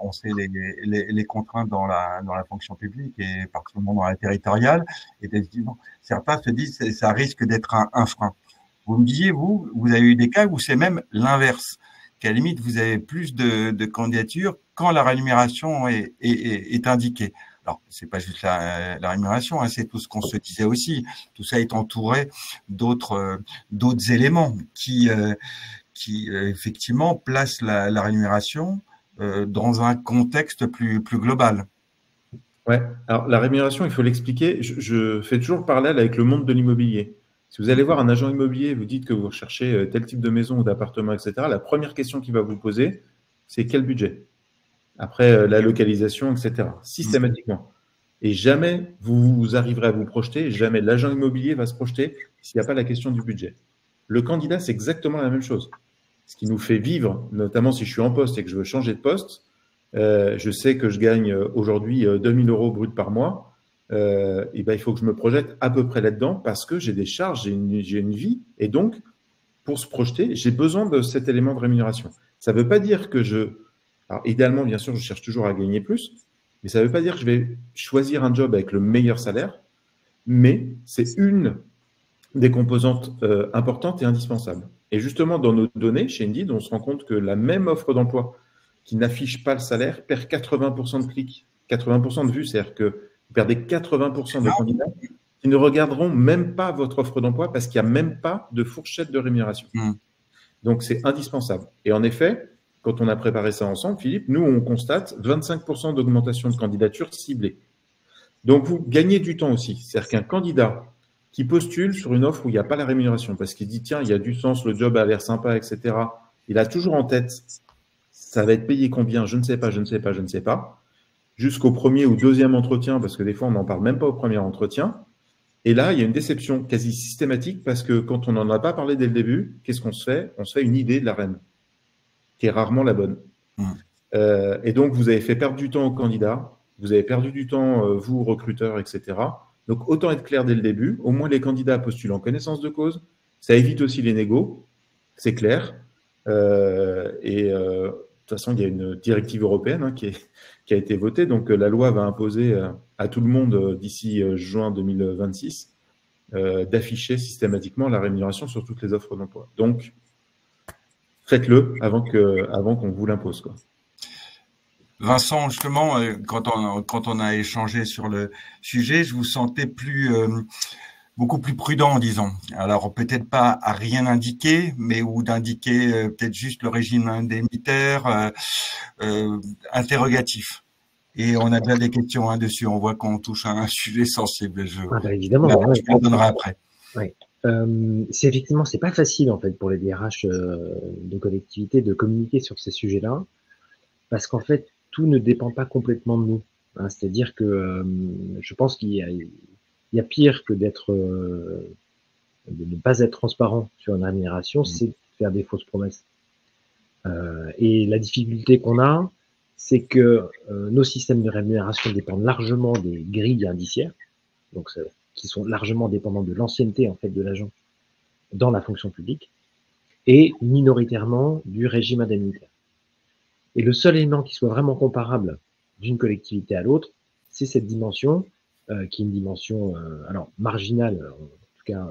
on sait les contraintes dans la fonction publique et particulièrement dans la territoriale, et certains se disent ça risque d'être un frein. Vous me disiez, vous avez eu des cas où c'est même l'inverse, qu'à la limite, vous avez plus de candidatures quand la rémunération est indiquée. Alors, c'est pas juste la rémunération, hein, c'est tout ce qu'on se disait aussi. Tout ça est entouré d'autres éléments qui effectivement placent la rémunération dans un contexte plus global. Ouais. Alors, la rémunération, il faut l'expliquer. Je fais toujours le parallèle avec le monde de l'immobilier. Si vous allez voir un agent immobilier, vous dites que vous recherchez tel type de maison ou d'appartement, etc., la première question qu'il va vous poser, c'est quel budget? Après, la localisation, etc., systématiquement. Et jamais vous arriverez à vous projeter, jamais l'agent immobilier va se projeter s'il n'y a pas la question du budget. Le candidat, c'est exactement la même chose. Ce qui nous fait vivre, notamment si je suis en poste et que je veux changer de poste, je sais que je gagne aujourd'hui 2000 € brut par mois. Il faut que je me projette à peu près là-dedans parce que j'ai des charges, j'ai une vie. Et donc, pour se projeter, j'ai besoin de cet élément de rémunération. Ça ne veut pas dire que alors, idéalement, bien sûr, je cherche toujours à gagner plus, mais ça ne veut pas dire que je vais choisir un job avec le meilleur salaire, mais c'est une des composantes importantes et indispensables. Et justement, dans nos données, chez Indeed, on se rend compte que la même offre d'emploi qui n'affiche pas le salaire perd 80% de clics, 80% de vues. C'est-à-dire que Vous perdez 80% des candidats qui ne regarderont même pas votre offre d'emploi parce qu'il n'y a même pas de fourchette de rémunération. Donc, c'est indispensable. Et en effet, quand on a préparé ça ensemble, Philippe, nous, on constate 25% d'augmentation de candidatures ciblées. Donc, vous gagnez du temps aussi. C'est-à-dire qu'un candidat qui postule sur une offre où il n'y a pas la rémunération parce qu'il dit, tiens, il y a du sens, le job a l'air sympa, etc. Il a toujours en tête, ça va être payé combien, je ne sais pas, je ne sais pas, je ne sais pas, jusqu'au premier ou deuxième entretien, parce que des fois, on n'en parle même pas au premier entretien. Et là, il y a une déception quasi systématique parce que quand on n'en a pas parlé dès le début, qu'est-ce qu'on se fait? On se fait une idée de la reine, qui est rarement la bonne. Et donc, vous avez fait perdre du temps aux candidats, vous avez perdu du temps, vous, recruteurs, etc. Donc, autant être clair dès le début. Au moins, les candidats postulent en connaissance de cause. Ça évite aussi les négos, c'est clair. De toute façon, il y a une directive européenne qui a été votée. Donc, la loi va imposer à tout le monde d'ici juin 2026 d'afficher systématiquement la rémunération sur toutes les offres d'emploi. Donc, faites-le avant qu'on vous l'impose, quoi. Vincent, justement, quand on a échangé sur le sujet, je vous sentais beaucoup plus prudent, disons. Alors, peut-être pas à rien indiquer, mais ou d'indiquer peut-être juste le régime indemnitaire, interrogatif. Et on a bien des questions dessus. On voit qu'on touche à un sujet sensible. Évidemment. Je vous le donnerai après. Ouais. C'est effectivement, c'est pas facile en fait pour les DRH de collectivité de communiquer sur ces sujets-là, parce qu'en fait, tout ne dépend pas complètement de nous. Hein. C'est-à-dire que je pense qu'il y a pire que de ne pas être transparent sur une rémunération, c'est de faire des fausses promesses. Et la difficulté qu'on a, c'est que nos systèmes de rémunération dépendent largement des grilles indiciaires, donc qui sont largement dépendants de l'ancienneté en fait de l'agent dans la fonction publique, et minoritairement du régime indemnitaire. Et le seul élément qui soit vraiment comparable d'une collectivité à l'autre, c'est cette dimension, qui est une dimension alors marginale, en tout cas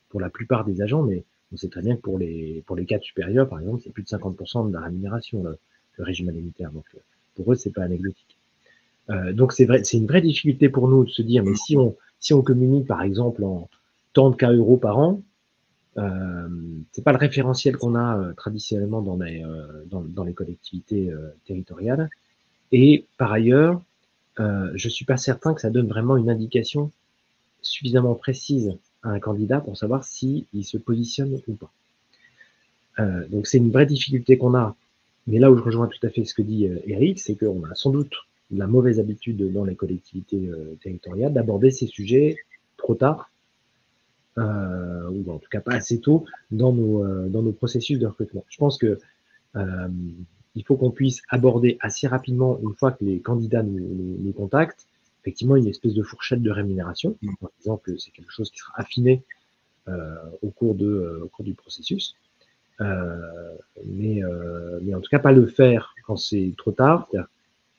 pour la plupart des agents, mais on sait très bien que pour les cadres supérieurs, par exemple, c'est plus de 50% de la rémunération, le régime indemnitaire. Donc pour eux, c'est pas anecdotique. Donc c'est vrai, c'est une vraie difficulté pour nous de se dire, mais si on communique par exemple en tant de cas euros par an, c'est pas le référentiel qu'on a traditionnellement dans les collectivités territoriales. Et par ailleurs, je suis pas certain que ça donne vraiment une indication suffisamment précise à un candidat pour savoir s'il se positionne ou pas. Donc c'est une vraie difficulté qu'on a. Mais là où je rejoins tout à fait ce que dit Eric, c'est qu'on a sans doute la mauvaise habitude dans les collectivités territoriales d'aborder ces sujets trop tard, ou en tout cas pas assez tôt dans nos processus de recrutement. Je pense que il faut qu'on puisse aborder assez rapidement, une fois que les candidats nous contactent, effectivement une espèce de fourchette de rémunération, en disant que c'est quelque chose qui sera affiné au cours du processus. Mais en tout cas pas le faire quand c'est trop tard, c'est-à-dire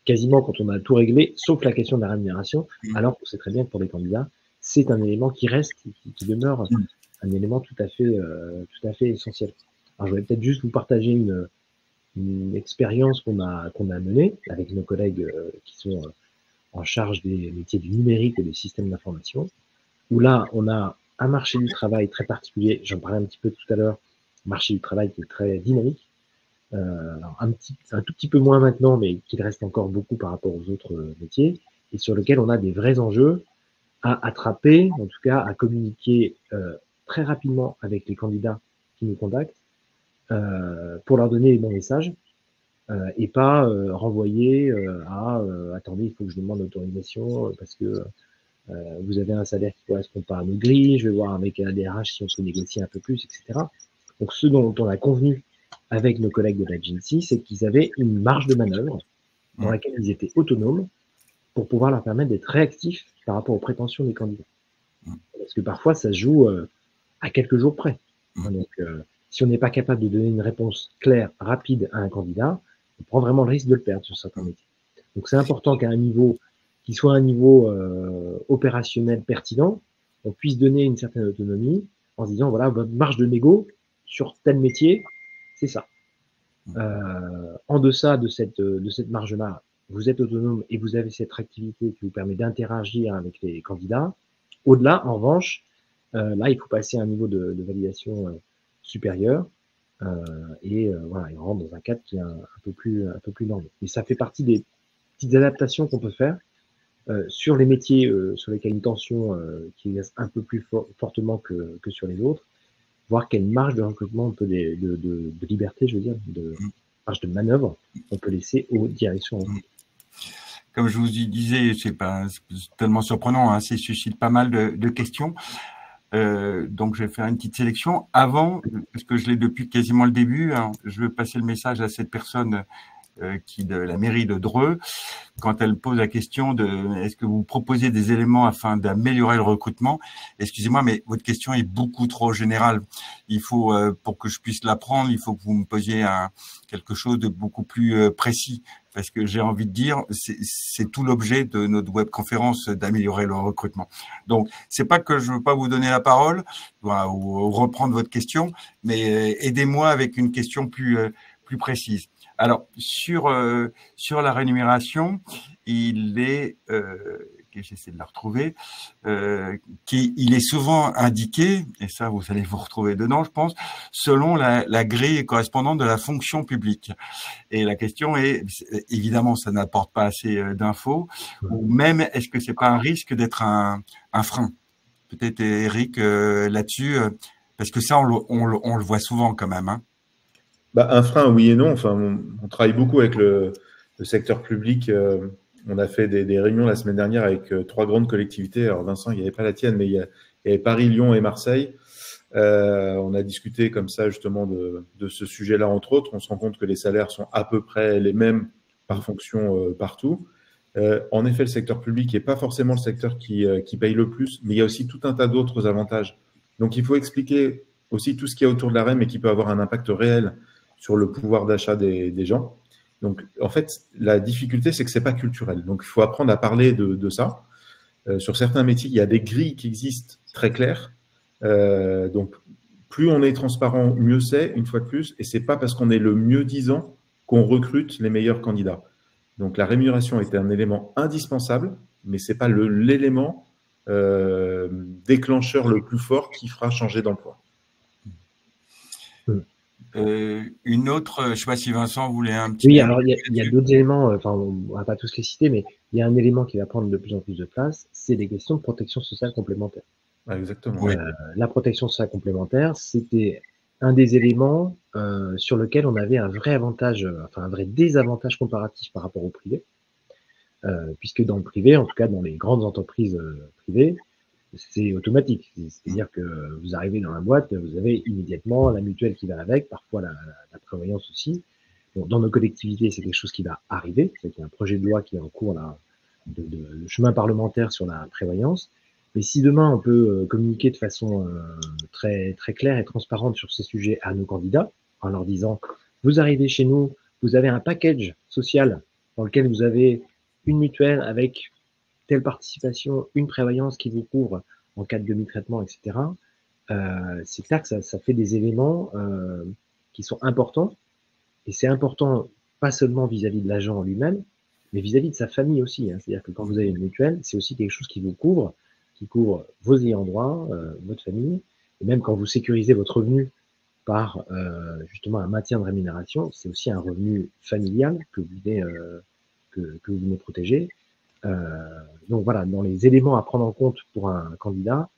quasiment quand on a tout réglé, sauf la question de la rémunération, alors qu'on sait très bien que pour les candidats, c'est un élément qui reste, qui demeure un élément tout à fait essentiel. Alors je vais peut-être juste vous partager une expérience qu'on a menée avec nos collègues qui sont en charge des métiers du numérique et des systèmes d'information, où là on a un marché du travail très particulier, j'en parlais un petit peu tout à l'heure, marché du travail qui est très dynamique, alors un tout petit peu moins maintenant, mais qui reste encore beaucoup par rapport aux autres métiers, et sur lequel on a des vrais enjeux à attraper, en tout cas à communiquer très rapidement avec les candidats qui nous contactent, pour leur donner les bons messages, et pas renvoyer attendez, il faut que je demande l'autorisation parce que vous avez un salaire qui ne correspond pas à nos grilles, je vais voir avec la DRH si on peut négocier un peu plus, etc. Donc ce dont on a convenu avec nos collègues de l'agency, c'est qu'ils avaient une marge de manœuvre dans laquelle ils étaient autonomes pour pouvoir leur permettre d'être réactifs par rapport aux prétentions des candidats. Parce que parfois, ça se joue à quelques jours près. Donc, si on n'est pas capable de donner une réponse claire, rapide à un candidat, on prend vraiment le risque de le perdre sur certains métiers. Donc, c'est important qu'à un niveau, qui soit un niveau opérationnel pertinent, on puisse donner une certaine autonomie en se disant, voilà, votre marge de négo sur tel métier, c'est ça. En deçà de cette marge-là, vous êtes autonome et vous avez cette activité qui vous permet d'interagir avec les candidats. Au-delà, en revanche, là, il faut passer à un niveau de validation supérieur voilà, et on rentre dans un cadre qui est un peu plus normé. Et ça fait partie des petites adaptations qu'on peut faire sur les métiers sur lesquels une tension qui exerce un peu plus fortement que sur les autres, voir quelle marge de recrutement on peut de liberté, je veux dire, de marge de manœuvre on peut laisser aux directions. Comme je vous disais, c'est pas tellement surprenant, hein, ça suscite pas mal de questions. Donc, je vais faire une petite sélection. Avant, parce que je l'ai depuis quasiment le début, hein, je veux passer le message à cette personne qui de la mairie de Dreux, quand elle pose la question de est-ce que vous proposez des éléments afin d'améliorer le recrutement. Excusez-moi, mais votre question est beaucoup trop générale. Il faut, pour que je puisse l'apprendre, il faut que vous me posiez quelque chose de beaucoup plus précis. Parce que j'ai envie de dire, c'est tout l'objet de notre webconférence d'améliorer le recrutement. Donc, c'est pas que je veux pas vous donner la parole ou reprendre votre question, mais aidez-moi avec une question plus précise. Alors, sur la rémunération, il est, j'essaie de la retrouver, il est souvent indiqué, et ça vous allez vous retrouver dedans, je pense, selon la grille correspondante de la fonction publique. Et la question est, évidemment, ça n'apporte pas assez d'infos, ou même, est-ce que c'est pas un risque d'être un frein? Peut-être Eric là-dessus, parce que ça, on le voit souvent quand même, hein. Un frein, oui et non. Enfin, on travaille beaucoup avec le secteur public. On a fait des réunions la semaine dernière avec 3 grandes collectivités. Alors, Vincent, il n'y avait pas la tienne, mais il y avait Paris, Lyon et Marseille. On a discuté comme ça justement de ce sujet-là, entre autres. On se rend compte que les salaires sont à peu près les mêmes par fonction partout. En effet, le secteur public n'est pas forcément le secteur qui paye le plus, mais il y a aussi tout un tas d'autres avantages. Donc, il faut expliquer aussi tout ce qu'il y a autour de la REM et qui peut avoir un impact réel sur le pouvoir d'achat des gens. Donc, en fait, la difficulté, c'est que ce n'est pas culturel. Donc, il faut apprendre à parler de ça. Sur certains métiers, il y a des grilles qui existent très claires. Donc, plus on est transparent, mieux c'est, une fois de plus. Et ce n'est pas parce qu'on est le mieux disant qu'on recrute les meilleurs candidats. Donc, la rémunération est un élément indispensable, mais ce n'est pas l'élément déclencheur le plus fort qui fera changer d'emploi. Une autre, je ne sais pas si Vincent voulait un petit peu. Oui, alors il y a d'autres éléments, enfin on ne va pas tous les citer, mais il y a un élément qui va prendre de plus en plus de place, c'est les questions de protection sociale complémentaire. Ah, exactement. La protection sociale complémentaire, c'était un des éléments sur lequel on avait un vrai avantage, enfin un vrai désavantage comparatif par rapport au privé, puisque dans le privé, en tout cas dans les grandes entreprises privées, c'est automatique. C'est-à-dire que vous arrivez dans la boîte, vous avez immédiatement la mutuelle qui va avec, parfois la prévoyance aussi. Bon, dans nos collectivités, c'est quelque chose qui va arriver. C'est qu'il y a un projet de loi qui est en cours là, de chemin parlementaire sur la prévoyance. Mais si demain, on peut communiquer de façon très, très claire et transparente sur ces sujets à nos candidats, en leur disant, vous arrivez chez nous, vous avez un package social dans lequel vous avez une mutuelle avec telle participation, une prévoyance qui vous couvre en cas de demi-traitement, etc. C'est clair que ça fait des éléments qui sont importants. Et c'est important, pas seulement vis-à-vis de l'agent en lui-même, mais vis-à-vis de sa famille aussi. Hein. C'est-à-dire que quand vous avez une mutuelle, c'est aussi quelque chose qui vous couvre, qui couvre vos ayants droit, votre famille. Et même quand vous sécurisez votre revenu par justement un maintien de rémunération, c'est aussi un revenu familial que vous venez protéger. Donc voilà, dans les éléments à prendre en compte pour un candidat,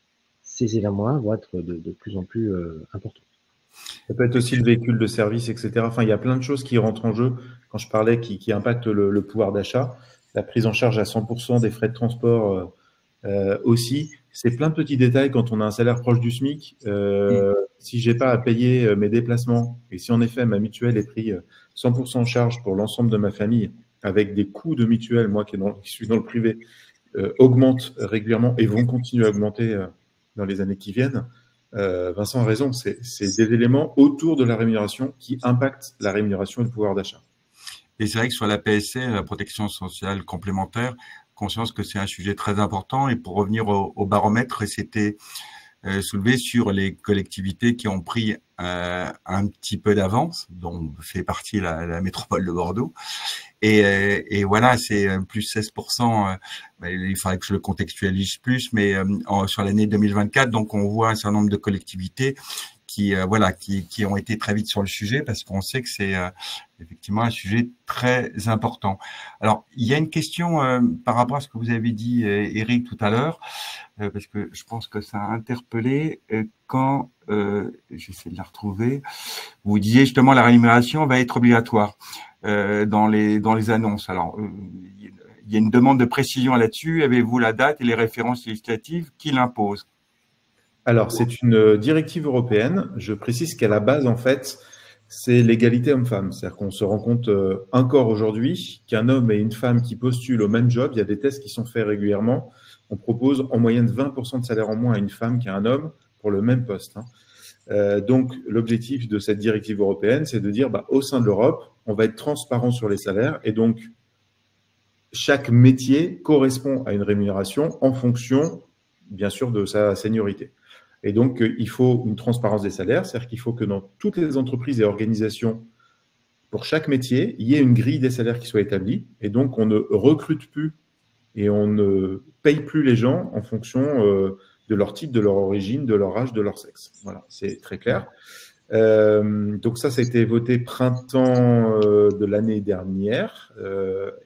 ces éléments-là vont être de plus en plus importants. Ça peut être aussi le véhicule de service, etc. Enfin, il y a plein de choses qui rentrent en jeu quand je parlais qui impactent le pouvoir d'achat. La prise en charge à 100% des frais de transport aussi. C'est plein de petits détails quand on a un salaire proche du SMIC. Si j'ai pas à payer mes déplacements et si en effet ma mutuelle est prise 100% en charge pour l'ensemble de ma famille, avec des coûts de mutuelle, moi qui suis dans le privé, augmentent régulièrement et vont continuer à augmenter dans les années qui viennent. Vincent a raison, c'est des éléments autour de la rémunération qui impactent la rémunération et le pouvoir d'achat. Et c'est vrai que sur la PSC, la protection sociale complémentaire, conscience que c'est un sujet très important. Et pour revenir au baromètre, c'était soulever sur les collectivités qui ont pris un petit peu d'avance, dont fait partie la métropole de Bordeaux. Et voilà, c'est plus 16%. Il faudrait que je le contextualise plus, mais sur l'année 2024, donc on voit un certain nombre de collectivités qui ont été très vite sur le sujet parce qu'on sait que c'est effectivement un sujet très important. Alors, il y a une question par rapport à ce que vous avez dit, Eric, tout à l'heure, parce que je pense que ça a interpellé quand, j'essaie de la retrouver, vous disiez justement la rémunération va être obligatoire dans les annonces. Alors, il y a une demande de précision là-dessus. Avez-vous la date et les références législatives qui l'imposent? Alors, c'est une directive européenne. Je précise qu'à la base, en fait, c'est l'égalité homme-femme. C'est-à-dire qu'on se rend compte encore aujourd'hui qu'un homme et une femme qui postulent au même job, il y a des tests qui sont faits régulièrement. On propose en moyenne 20% de salaire en moins à une femme qu'à un homme pour le même poste. Donc, l'objectif de cette directive européenne, c'est de dire, au sein de l'Europe, on va être transparent sur les salaires et donc, chaque métier correspond à une rémunération en fonction, bien sûr, de sa seniorité. Et donc, il faut une transparence des salaires, c'est-à-dire qu'il faut que dans toutes les entreprises et organisations, pour chaque métier, il y ait une grille des salaires qui soit établie. Et donc, on ne recrute plus et on ne paye plus les gens en fonction de leur type, de leur origine, de leur âge, de leur sexe. Voilà, c'est très clair. Donc ça a été voté printemps de l'année dernière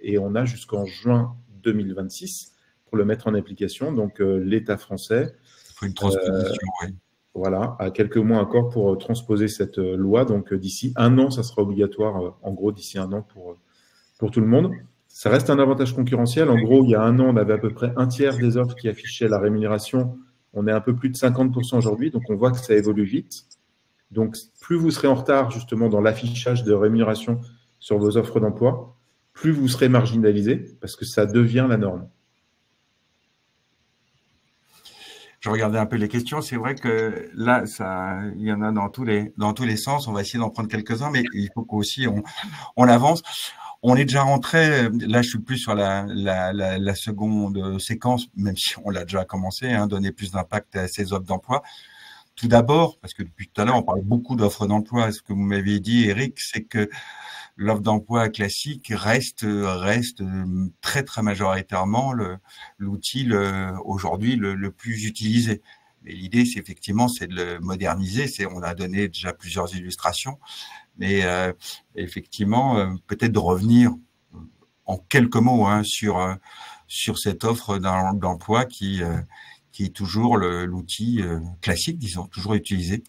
et on a jusqu'en juin 2026 pour le mettre en application. Donc l'État français faut une transposition, oui. Voilà, à quelques mois encore pour transposer cette loi. Donc d'ici un an, ça sera obligatoire, en gros d'ici un an pour tout le monde. Ça reste un avantage concurrentiel. En gros, il y a un an, on avait à peu près un tiers des offres qui affichaient la rémunération. On est un peu plus de 50% aujourd'hui, donc on voit que ça évolue vite. Donc, plus vous serez en retard justement dans l'affichage de rémunération sur vos offres d'emploi, plus vous serez marginalisé parce que ça devient la norme. Je regardais un peu les questions. C'est vrai que là, il y en a dans tous les sens. On va essayer d'en prendre quelques-uns, mais il faut qu'aussi on avance. On est déjà rentré. Là, je suis plus sur la seconde séquence, même si on l'a déjà commencé, donner plus d'impact à ces offres d'emploi. Tout d'abord, parce que depuis tout à l'heure, on parle beaucoup d'offres d'emploi. Ce que vous m'aviez dit, Eric, c'est que l'offre d'emploi classique reste très, très majoritairement l'outil aujourd'hui le plus utilisé. Mais l'idée, c'est effectivement, c'est de le moderniser. On a donné déjà plusieurs illustrations, mais effectivement, peut-être de revenir en quelques mots sur cette offre d'emploi qui est toujours l'outil classique, disons, toujours utilisé.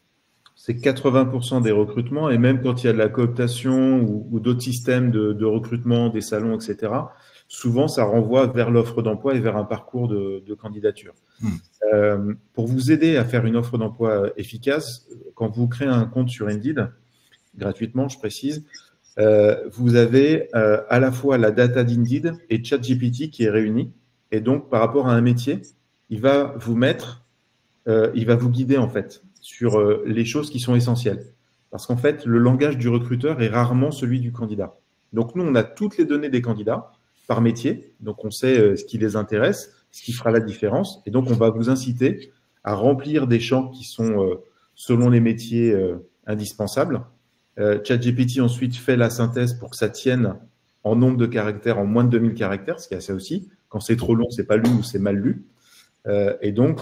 C'est 80% des recrutements, et même quand il y a de la cooptation ou d'autres systèmes de recrutement, des salons, etc., souvent ça renvoie vers l'offre d'emploi et vers un parcours de candidature. Pour vous aider à faire une offre d'emploi efficace, quand vous créez un compte sur Indeed, gratuitement, je précise, vous avez à la fois la data d'Indeed et ChatGPT qui est réunie, et donc par rapport à un métier, il va vous guider en fait sur les choses qui sont essentielles. Parce qu'en fait, le langage du recruteur est rarement celui du candidat. Donc nous, on a toutes les données des candidats par métier, donc on sait ce qui les intéresse, ce qui fera la différence, et donc on va vous inciter à remplir des champs qui sont selon les métiers indispensables. ChatGPT ensuite fait la synthèse pour que ça tienne en nombre de caractères, en moins de 2000 caractères, ce qui est assez aussi. Quand c'est trop long, c'est pas lu ou c'est mal lu. Et donc,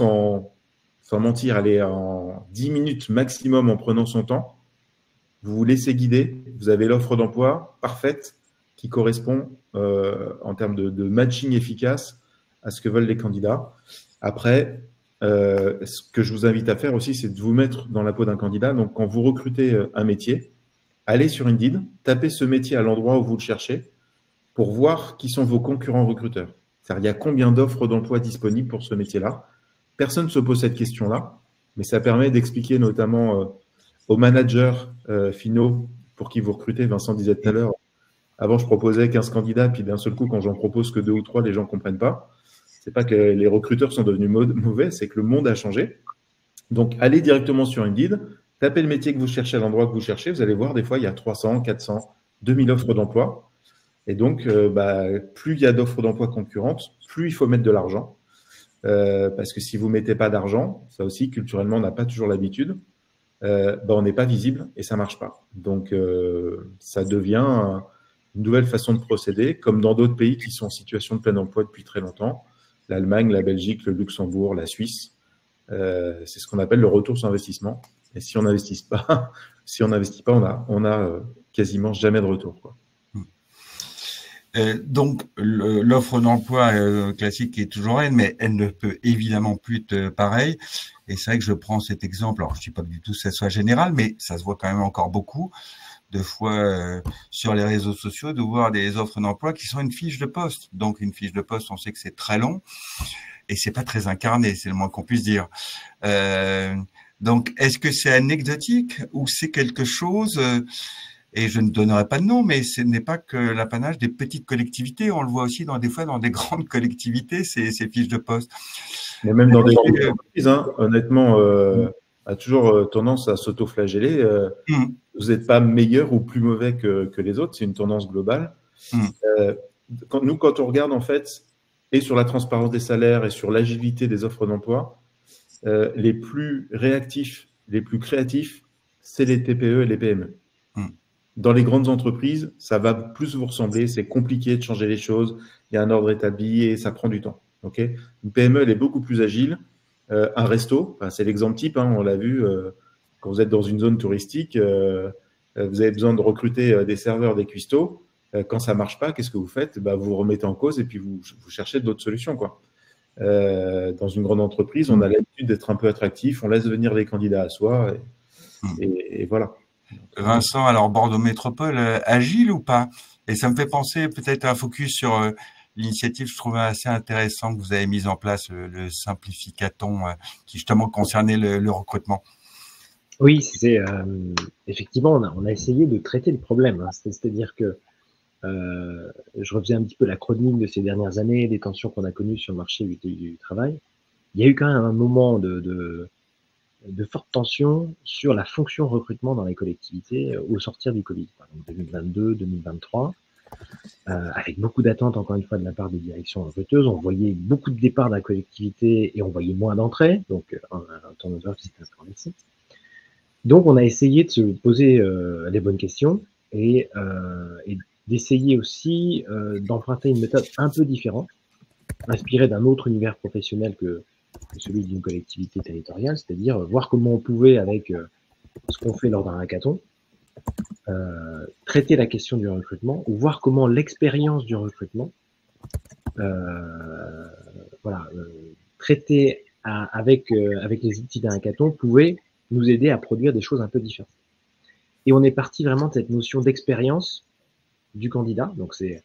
sans mentir, aller en 10 minutes maximum en prenant son temps, vous vous laissez guider, vous avez l'offre d'emploi parfaite qui correspond en termes de matching efficace à ce que veulent les candidats. Après, ce que je vous invite à faire aussi, c'est de vous mettre dans la peau d'un candidat. Donc, quand vous recrutez un métier, allez sur Indeed, tapez ce métier à l'endroit où vous le cherchez pour voir qui sont vos concurrents recruteurs. C'est-à-dire, il y a combien d'offres d'emploi disponibles pour ce métier-là. Personne ne se pose cette question-là, mais ça permet d'expliquer notamment aux managers finaux pour qui vous recrutez. Vincent disait tout à l'heure, avant je proposais 15 candidats, puis d'un seul coup, quand j'en propose que 2 ou 3, les gens ne comprennent pas. Ce n'est pas que les recruteurs sont devenus mauvais, c'est que le monde a changé. Donc, allez directement sur Indeed, tapez le métier que vous cherchez à l'endroit que vous cherchez. Vous allez voir, des fois, il y a 300, 400, 2000 offres d'emploi. Et donc, plus il y a d'offres d'emploi concurrentes, plus il faut mettre de l'argent. parce que si vous mettez pas d'argent, ça aussi, culturellement, on n'a pas toujours l'habitude, on n'est pas visible et ça marche pas. Donc, ça devient une nouvelle façon de procéder, comme dans d'autres pays qui sont en situation de plein emploi depuis très longtemps. L'Allemagne, la Belgique, le Luxembourg, la Suisse. C'est ce qu'on appelle le retour sur investissement. Et si on n'investit pas, on a quasiment jamais de retour, quoi. Donc, l'offre d'emploi classique est toujours elle, mais elle ne peut évidemment plus être pareille. Et c'est vrai que je prends cet exemple. Alors, je ne dis pas du tout que ça soit général, mais ça se voit quand même encore beaucoup de fois sur les réseaux sociaux de voir des offres d'emploi qui sont une fiche de poste. Donc, une fiche de poste, on sait que c'est très long et c'est pas très incarné, c'est le moins qu'on puisse dire. Donc, est-ce que c'est anecdotique ou c'est quelque chose et je ne donnerai pas de nom, mais ce n'est pas que l'apanage des petites collectivités. On le voit aussi des fois dans des grandes collectivités, ces fiches de poste. Mais même dans des grandes entreprises, hein, honnêtement, a toujours tendance à s'auto-flageller. Vous n'êtes pas meilleur ou plus mauvais que les autres, c'est une tendance globale. Quand on regarde, en fait, et sur la transparence des salaires et sur l'agilité des offres d'emploi, les plus réactifs, les plus créatifs, c'est les TPE et les PME. Dans les grandes entreprises, ça va plus vous ressembler, c'est compliqué de changer les choses, il y a un ordre établi et ça prend du temps. Okay, une PME, elle est beaucoup plus agile. Un resto, c'est l'exemple type, hein, on l'a vu, quand vous êtes dans une zone touristique, vous avez besoin de recruter des serveurs, des cuistots. Quand ça ne marche pas, qu'est-ce que vous faites? Vous vous remettez en cause et puis vous cherchez d'autres solutions, quoi. Dans une grande entreprise, on a l'habitude d'être un peu attractif, on laisse venir les candidats à soi et voilà. Vincent, alors Bordeaux Métropole, agile ou pas? Et ça me fait penser peut-être à un focus sur l'initiative, je trouvais assez intéressant que vous avez mise en place, le Simplificaton, qui justement concernait le recrutement. Oui, c'est effectivement, on a essayé de traiter le problème. Hein. C'est-à-dire que je refaisais un petit peu la chronique de ces dernières années, des tensions qu'on a connues sur le marché du travail. Il y a eu quand même un moment de forte tension sur la fonction recrutement dans les collectivités au sortir du Covid, par exemple 2022, 2023, avec beaucoup d'attentes, encore une fois, de la part des directions recruteuses. On voyait beaucoup de départs dans la collectivité et on voyait moins d'entrées, donc un turnover qui s'était instauré ici. Donc, on a essayé de se poser les bonnes questions et d'essayer aussi d'emprunter une méthode un peu différente, inspirée d'un autre univers professionnel que celui d'une collectivité territoriale, c'est-à-dire voir comment on pouvait, avec ce qu'on fait lors d'un hackathon, traiter la question du recrutement ou voir comment l'expérience du recrutement, traiter avec les outils d'un hackathon pouvait nous aider à produire des choses un peu différentes. Et on est parti vraiment de cette notion d'expérience du candidat. Donc, c'est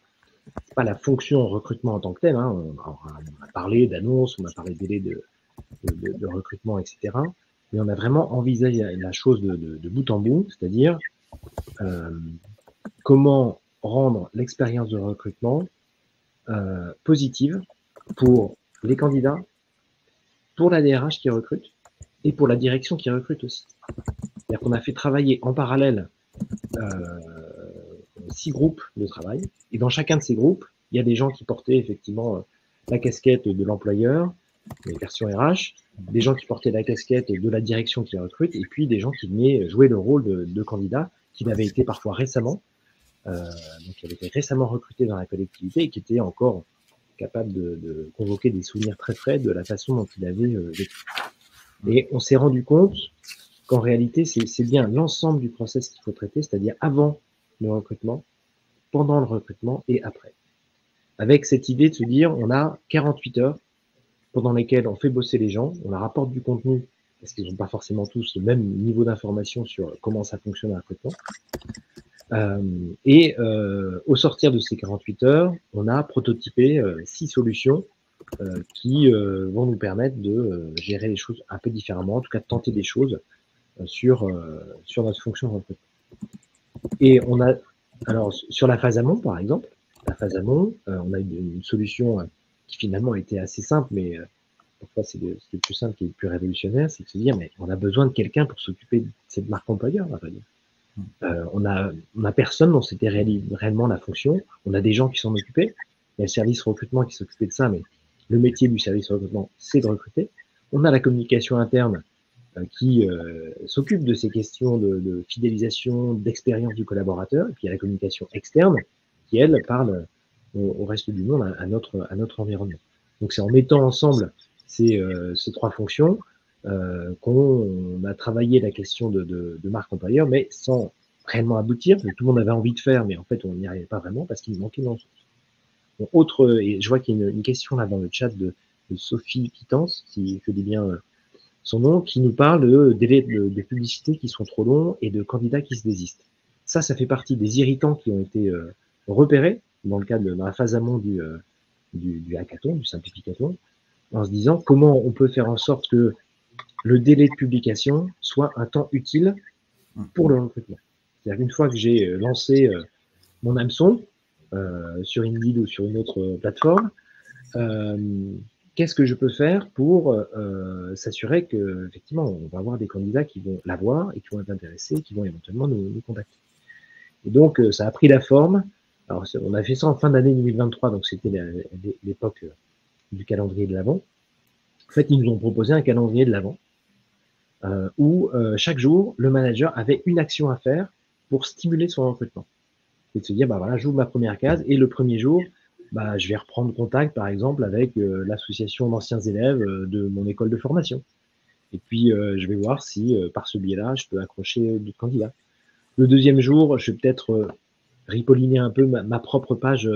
pas la fonction recrutement en tant que telle. Hein. On a parlé d'annonces, on a parlé de délai de recrutement, etc. Mais on a vraiment envisagé la chose de bout en bout, c'est-à-dire comment rendre l'expérience de recrutement positive pour les candidats, pour la DRH qui recrute et pour la direction qui recrute aussi. C'est-à-dire qu'on a fait travailler en parallèle 6 groupes de travail, et dans chacun de ces groupes, il y a des gens qui portaient effectivement la casquette de l'employeur, les versions RH, des gens qui portaient la casquette de la direction qui recrute, et puis des gens qui venaient jouer le rôle de candidats qui l'avaient été parfois récemment, donc qui avaient été récemment recrutés dans la collectivité et qui étaient encore capables de convoquer des souvenirs très frais de la façon dont ils avaient vécu. Et on s'est rendu compte qu'en réalité, c'est bien l'ensemble du process qu'il faut traiter, c'est-à-dire avant le recrutement, pendant le recrutement et après. Avec cette idée de se dire, on a 48 heures pendant lesquelles on fait bosser les gens, on leur apporte du contenu, parce qu'ils n'ont pas forcément tous le même niveau d'information sur comment ça fonctionne le recrutement. Au sortir de ces 48 heures, on a prototypé 6 solutions qui vont nous permettre de gérer les choses un peu différemment, en tout cas de tenter des choses sur notre fonction de recrutement. Et on a, alors sur la phase amont par exemple, la phase amont, on a une solution qui finalement était assez simple, mais parfois c'est le plus simple qui est le plus révolutionnaire, c'est de se dire, mais on a besoin de quelqu'un pour s'occuper de cette marque employeur, on va dire. On a personne dont c'était réellement la fonction, on a des gens qui s'en occupaient, il y a le service recrutement qui s'occupait de ça, mais le métier du service recrutement, c'est de recruter. On a la communication interne qui s'occupe de ces questions de fidélisation, d'expérience du collaborateur. Et puis il y a la communication externe qui, elle, parle au reste du monde, à notre environnement. Donc c'est en mettant ensemble ces trois fonctions qu'on a travaillé la question de marque employeur, mais sans réellement aboutir. Tout le monde avait envie de faire, mais en fait on n'y arrivait pas vraiment parce qu'il manquait de ressources. Autre, et je vois qu'il y a une question là dans le chat de Sophie Pitance, si je dis bien son nom, qui nous parle de délais de publicité qui sont trop longs et de candidats qui se désistent. Ça fait partie des irritants qui ont été repérés dans le cadre dans la phase amont du hackathon, du simplificathon, en se disant comment on peut faire en sorte que le délai de publication soit un temps utile pour le recrutement. C'est-à-dire qu'une fois que j'ai lancé mon hameçon sur Indeed ou sur une autre plateforme, qu'est-ce que je peux faire pour s'assurer que effectivement on va avoir des candidats qui vont l'avoir et qui vont être intéressés, qui vont éventuellement nous contacter. Et donc ça a pris la forme. Alors on a fait ça en fin d'année 2023, donc c'était l'époque du calendrier de l'Avent. En fait, ils nous ont proposé un calendrier de l'Avent où chaque jour le manager avait une action à faire pour stimuler son recrutement. Et de se dire bah voilà, j'ouvre ma première case et le premier jour, bah, je vais reprendre contact, par exemple, avec l'association d'anciens élèves de mon école de formation. Et puis, je vais voir si, par ce biais-là, je peux accrocher d'autres candidats. Le deuxième jour, je vais peut-être ripolliner un peu ma propre page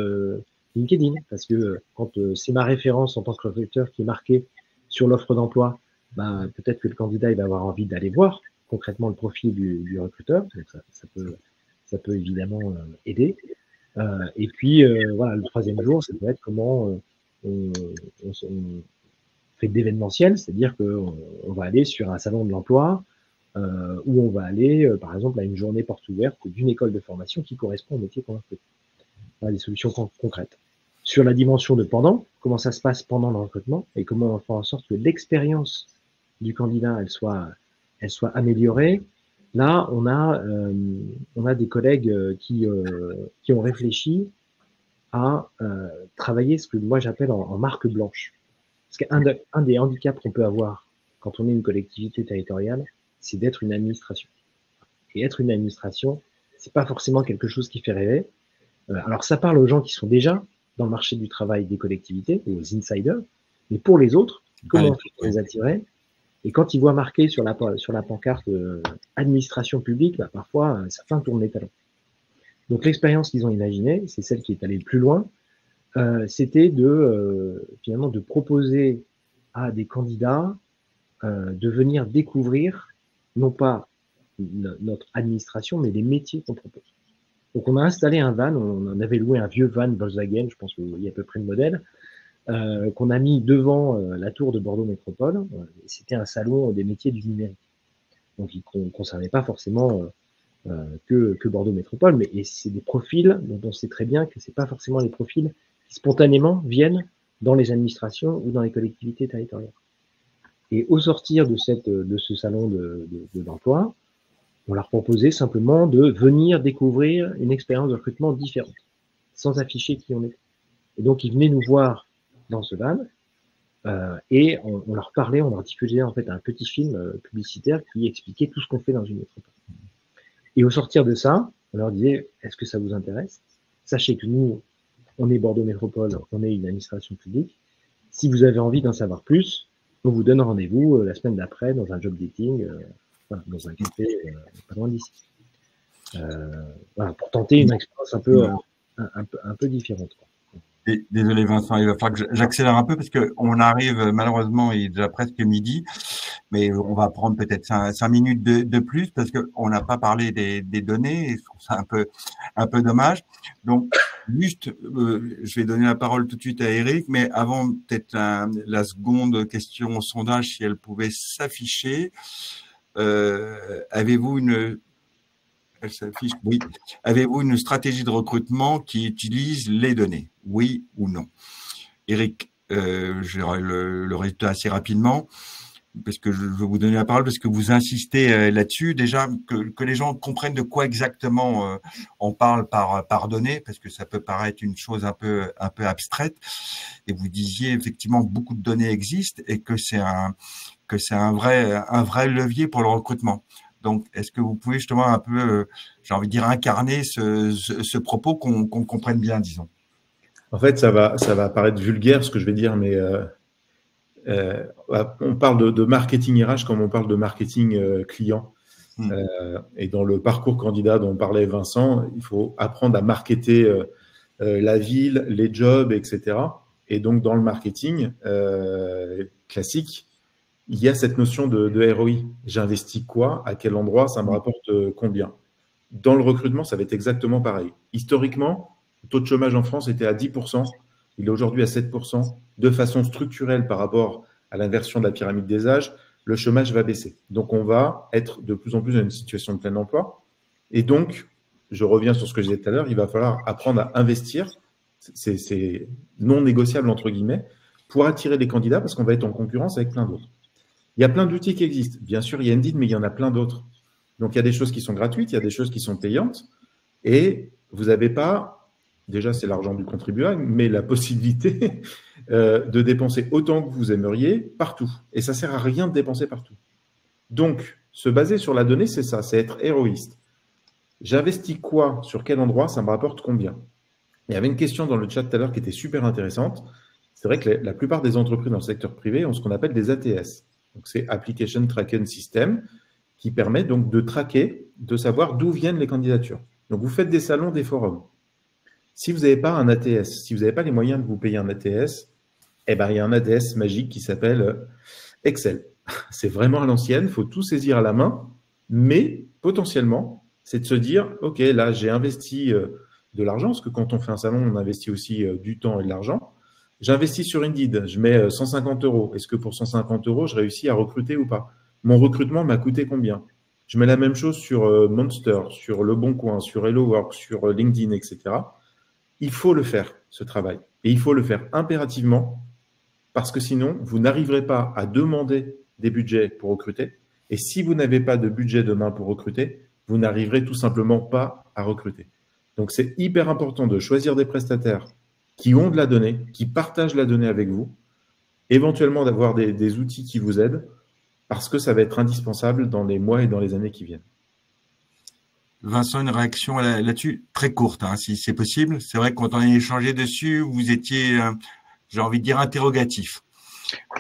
LinkedIn, parce que quand c'est ma référence en tant que recruteur qui est marquée sur l'offre d'emploi, bah, peut-être que le candidat il va avoir envie d'aller voir concrètement le profil du recruteur. Donc ça peut évidemment aider. Et puis, voilà, le troisième jour, ça peut être comment on fait d'événementiel, c'est-à-dire qu'on va aller sur un salon de l'emploi où on va aller, par exemple, à une journée porte ouverte d'une école de formation qui correspond au métier qu'on recrute. Voilà, des solutions concrètes. Sur la dimension de pendant, comment ça se passe pendant le recrutement et comment on fait en sorte que l'expérience du candidat, elle soit améliorée. Là, on a des collègues qui ont réfléchi à travailler ce que moi j'appelle en marque blanche. Parce qu'un des handicaps qu'on peut avoir quand on est une collectivité territoriale, c'est d'être une administration. Et être une administration, c'est pas forcément quelque chose qui fait rêver. Alors ça parle aux gens qui sont déjà dans le marché du travail des collectivités, aux insiders, mais pour les autres, comment on fait pour les attirer? Et quand ils voient marqué sur la pancarte administration publique, bah, parfois, certains tournent les talons. Donc, l'expérience qu'ils ont imaginée, c'est celle qui est allée le plus loin, c'était finalement de proposer à des candidats de venir découvrir, non pas notre administration, mais les métiers qu'on propose. Donc, on a installé un van, on en avait loué un vieux van Volkswagen, je pense que vous voyez à peu près le modèle, qu'on a mis devant la tour de Bordeaux Métropole. C'était un salon des métiers du numérique. Donc, il ne concernait pas forcément que Bordeaux Métropole, mais c'est des profils dont on sait très bien que ce n'est pas forcément les profils qui spontanément viennent dans les administrations ou dans les collectivités territoriales. Et au sortir de ce salon de l'emploi, on leur proposait simplement de venir découvrir une expérience de recrutement différente, sans afficher qui on était. Et donc, ils venaient nous voir dans ce van, et on leur parlait, on leur diffusait en fait un petit film publicitaire qui expliquait tout ce qu'on fait dans une métropole. Et au sortir de ça, on leur disait, est-ce que ça vous intéresse? Sachez que nous, on est Bordeaux Métropole, on est une administration publique. Si vous avez envie d'en savoir plus, on vous donne rendez-vous la semaine d'après dans un job dating, dans un café pas loin d'ici. Voilà, pour tenter une expérience un peu différente, quoi. Désolé Vincent, il va falloir que j'accélère un peu parce qu'on arrive, malheureusement, il est déjà presque midi, mais on va prendre peut-être 5 minutes de plus parce qu'on n'a pas parlé des données et je trouve ça un peu dommage. Donc, juste, je vais donner la parole tout de suite à Eric, mais avant peut-être la seconde question au sondage, si elle pouvait s'afficher, avez-vous elle s'affiche, oui. Avez-vous une stratégie de recrutement qui utilise les données? Oui ou non? Eric, j'aurai le résultat assez rapidement. parce que je veux vous donner la parole, parce que vous insistez là-dessus, déjà que les gens comprennent de quoi exactement on parle par données, parce que ça peut paraître une chose un peu abstraite. Et vous disiez effectivement beaucoup de données existent et que c'est un vrai levier pour le recrutement. Donc, est-ce que vous pouvez justement un peu, j'ai envie de dire, incarner ce propos qu'on comprenne bien, disons? En fait, ça va paraître vulgaire ce que je vais dire, mais on parle de marketing RH comme on parle de marketing client. Et dans le parcours candidat dont parlait Vincent, il faut apprendre à marketer la ville, les jobs, etc. Et donc, dans le marketing classique, il y a cette notion de ROI. J'investis quoi? À quel endroit? Ça me rapporte combien? Dans le recrutement, ça va être exactement pareil. Historiquement, le taux de chômage en France était à 10%. Il est aujourd'hui à 7%. De façon structurelle par rapport à l'inversion de la pyramide des âges, le chômage va baisser. Donc, on va être de plus en plus dans une situation de plein emploi. Et donc, je reviens sur ce que je disais tout à l'heure, il va falloir apprendre à investir. C'est non négociable, entre guillemets, pour attirer des candidats parce qu'on va être en concurrence avec plein d'autres. Il y a plein d'outils qui existent. Bien sûr, il y a Indeed, mais il y en a plein d'autres. Donc, il y a des choses qui sont gratuites, il y a des choses qui sont payantes. Et vous n'avez pas, déjà, c'est l'argent du contribuable, mais la possibilité de dépenser autant que vous aimeriez partout. Et ça ne sert à rien de dépenser partout. Donc, se baser sur la donnée, c'est ça, c'est être héroïste. J'investis quoi? Sur quel endroit? Ça me rapporte combien? Il y avait une question dans le chat tout à l'heure qui était super intéressante. C'est vrai que la plupart des entreprises dans le secteur privé ont ce qu'on appelle des ATS. Donc, c'est Application Tracking System, qui permet donc de traquer, de savoir d'où viennent les candidatures. Donc, vous faites des salons, des forums. Si vous n'avez pas un ATS, si vous n'avez pas les moyens de vous payer un ATS, eh ben, il y a un ATS magique qui s'appelle Excel. C'est vraiment à l'ancienne, il faut tout saisir à la main, mais potentiellement, c'est de se dire, OK, là, j'ai investi de l'argent, parce que quand on fait un salon, on investit aussi du temps et de l'argent. J'investis sur Indeed, je mets 150 €. Est-ce que pour 150 €, je réussis à recruter ou pas? Mon recrutement m'a coûté combien? Je mets la même chose sur Monster, sur Le Bon Coin, sur HelloWork, sur LinkedIn, etc. Il faut le faire, ce travail. Et il faut le faire impérativement parce que sinon, vous n'arriverez pas à demander des budgets pour recruter. Et si vous n'avez pas de budget demain pour recruter, vous n'arriverez tout simplement pas à recruter. Donc, c'est hyper important de choisir des prestataires qui ont de la donnée, qui partagent la donnée avec vous, éventuellement d'avoir des outils qui vous aident, parce que ça va être indispensable dans les mois et dans les années qui viennent. Vincent, une réaction là-dessus, très courte, hein, si c'est possible. C'est vrai que quand on a échangé dessus, vous étiez, j'ai envie de dire, interrogatif.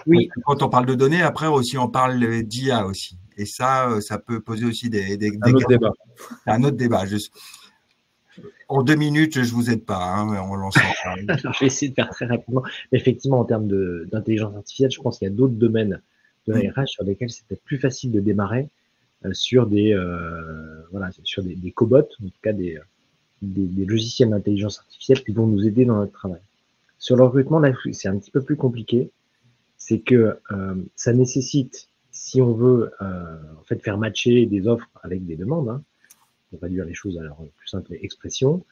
Oui. Quand on parle de données, après aussi, on parle d'IA aussi. Et ça peut poser aussi un autre débat. Un autre débat, juste. En 2 minutes, je vous aide pas, hein, on lance. Alors, je vais essayer de faire très rapidement. Effectivement, en termes d'intelligence artificielle, je pense qu'il y a d'autres domaines de la RH sur lesquels c'est peut-être plus facile de démarrer sur des cobots, en tout cas des logiciels d'intelligence artificielle qui vont nous aider dans notre travail. Sur le recrutement, là, c'est un petit peu plus compliqué. C'est que ça nécessite, si on veut en fait faire matcher des offres avec des demandes, hein, pour réduire les choses à leur plus simple expression,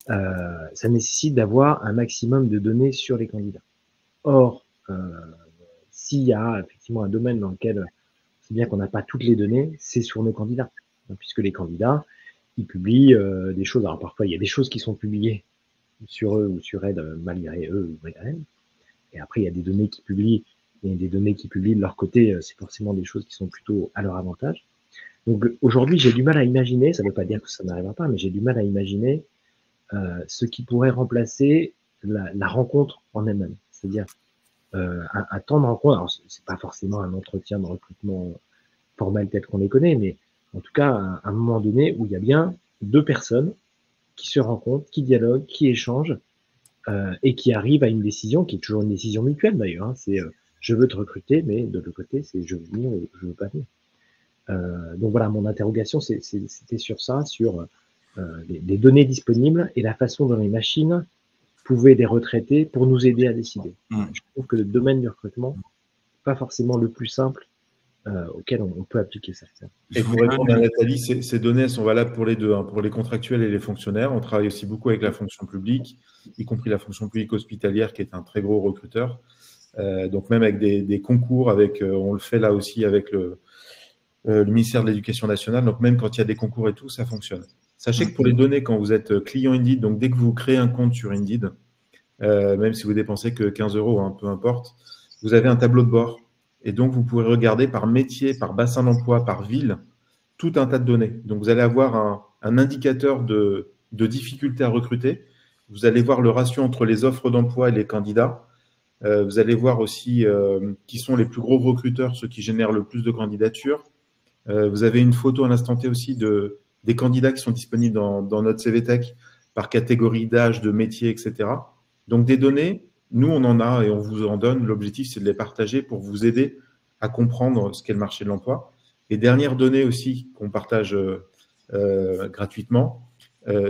ça nécessite d'avoir un maximum de données sur les candidats. Or, s'il y a effectivement un domaine dans lequel c'est bien qu'on n'a pas toutes les données, c'est sur nos candidats. Puisque les candidats, ils publient des choses. Alors parfois, il y a des choses qui sont publiées sur eux ou sur elles, malgré eux ou malgré elles. Et après, il y a des données qui publient, et des données qui publient de leur côté, c'est forcément des choses qui sont plutôt à leur avantage. Donc aujourd'hui, j'ai du mal à imaginer, ça ne veut pas dire que ça n'arrivera pas, mais j'ai du mal à imaginer ce qui pourrait remplacer la rencontre en elle-même. C'est-à-dire un temps de rencontre, alors c'est pas forcément un entretien de recrutement formel tel qu'on les connaît, mais en tout cas, à un moment donné où il y a bien deux personnes qui se rencontrent, qui dialoguent, qui échangent et qui arrivent à une décision qui est toujours une décision mutuelle d'ailleurs. Hein, c'est je veux te recruter, mais de l'autre côté, c'est je veux venir ou je veux pas venir. Donc voilà, mon interrogation, c'était sur ça, sur les données disponibles et la façon dont les machines pouvaient les retraiter pour nous aider à décider. Je trouve que le domaine du recrutement, pas forcément le plus simple auquel on peut appliquer ça. Et pour répondre à Nathalie, ces données elles sont valables pour les deux, hein, pour les contractuels et les fonctionnaires. On travaille aussi beaucoup avec la fonction publique, y compris la fonction publique hospitalière qui est un très gros recruteur. Donc même avec des concours, on le fait là aussi avec le ministère de l'Éducation nationale. Donc même quand il y a des concours et tout, ça fonctionne. Sachez que pour les données, quand vous êtes client Indeed, donc dès que vous créez un compte sur Indeed, même si vous dépensez que 15 €, hein, peu importe, vous avez un tableau de bord. Et donc, vous pourrez regarder par métier, par bassin d'emploi, par ville, tout un tas de données. Donc, vous allez avoir un indicateur de difficulté à recruter. Vous allez voir le ratio entre les offres d'emploi et les candidats. Vous allez voir aussi qui sont les plus gros recruteurs, ceux qui génèrent le plus de candidatures. Vous avez une photo à l'instant T aussi des candidats qui sont disponibles dans notre CVTech par catégorie d'âge, de métier, etc. Donc, des données, nous, on en a et on vous en donne. L'objectif, c'est de les partager pour vous aider à comprendre ce qu'est le marché de l'emploi. Et dernière donnée aussi qu'on partage gratuitement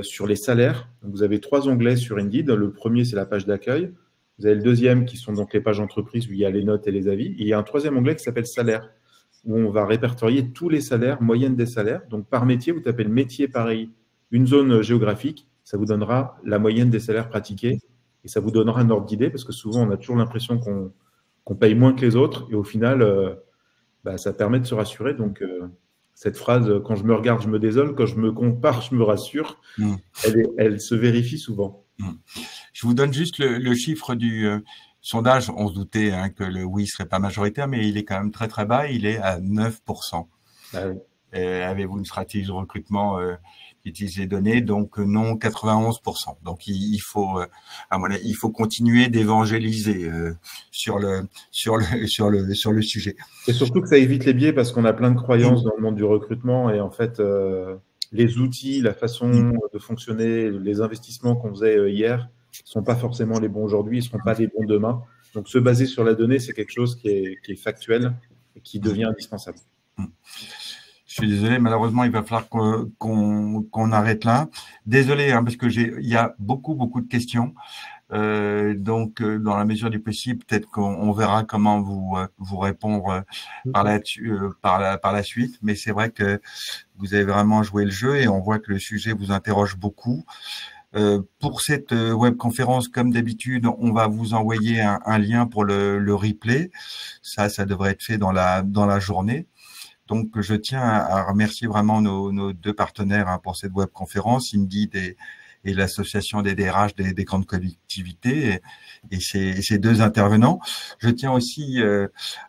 sur les salaires. Donc, vous avez 3 onglets sur Indeed. Le premier, c'est la page d'accueil. Vous avez le deuxième qui sont donc les pages entreprises où il y a les notes et les avis. Et il y a un troisième onglet qui s'appelle salaire, où on va répertorier tous les salaires, moyenne des salaires. Donc, par métier, vous tapez le métier pareil, une zone géographique, ça vous donnera la moyenne des salaires pratiqués et ça vous donnera un ordre d'idée parce que souvent, on a toujours l'impression qu'on paye moins que les autres et au final, ça permet de se rassurer. Donc, cette phrase, quand je me regarde, je me désole, quand je me compare, je me rassure, elle se vérifie souvent. Je vous donne juste le chiffre du sondage. On se doutait que le oui serait pas majoritaire, mais il est quand même très très bas. Il est à 9%. Ah oui. Avez-vous une stratégie de recrutement qui utilise les données? Donc non, 91%. Donc il faut, à mon avis, il faut continuer d'évangéliser sur le sujet. Et surtout que ça évite les biais parce qu'on a plein de croyances dans le monde du recrutement et en fait les outils, la façon de fonctionner, les investissements qu'on faisait hier ne sont pas forcément les bons aujourd'hui, ils ne seront pas les bons demain. Donc, se baser sur la donnée, c'est quelque chose qui est factuel et qui devient indispensable. Je suis désolé, malheureusement, il va falloir qu'on arrête là. Désolé, parce que il y a beaucoup de questions. Donc, dans la mesure du possible, peut-être qu'on verra comment vous répondre par la suite. Mais c'est vrai que vous avez vraiment joué le jeu et on voit que le sujet vous interroge beaucoup. Pour cette webconférence, comme d'habitude, on va vous envoyer un lien pour le replay. Ça devrait être fait dans la journée. Donc, je tiens à remercier vraiment nos 2 partenaires pour cette webconférence, Indeed et l'association des DRH des grandes collectivités et ces 2 intervenants. Je tiens aussi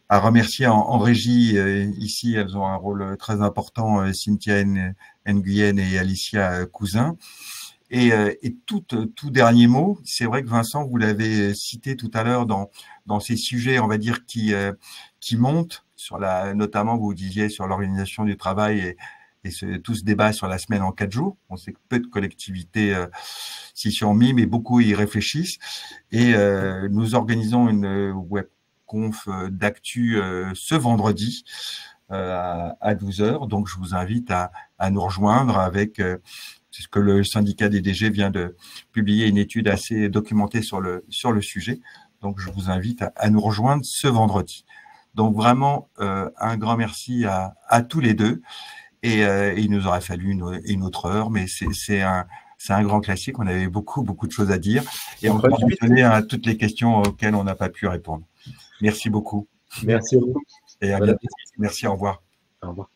à remercier en régie, ici, elles ont un rôle très important, Cynthia Nguyen et Alicia Cousin. Et tout dernier mot, c'est vrai que Vincent, vous l'avez cité tout à l'heure dans ces sujets, on va dire, qui montent, notamment vous disiez sur l'organisation du travail et tout ce débat sur la semaine en 4 jours. On sait que peu de collectivités s'y sont mis, mais beaucoup y réfléchissent. Et nous organisons une webconf d'actu ce vendredi à 12h. Donc, je vous invite à nous rejoindre avec... c'est ce que le syndicat des DG vient de publier, une étude assez documentée sur le sujet. Donc, je vous invite à nous rejoindre ce vendredi. Donc, vraiment, un grand merci à tous les 2. Et il nous aurait fallu une autre heure, mais c'est un grand classique. On avait beaucoup de choses à dire. Et on va désolé à toutes les questions auxquelles on n'a pas pu répondre. Merci beaucoup. Merci beaucoup. Et à bientôt. Merci, au revoir. Au revoir.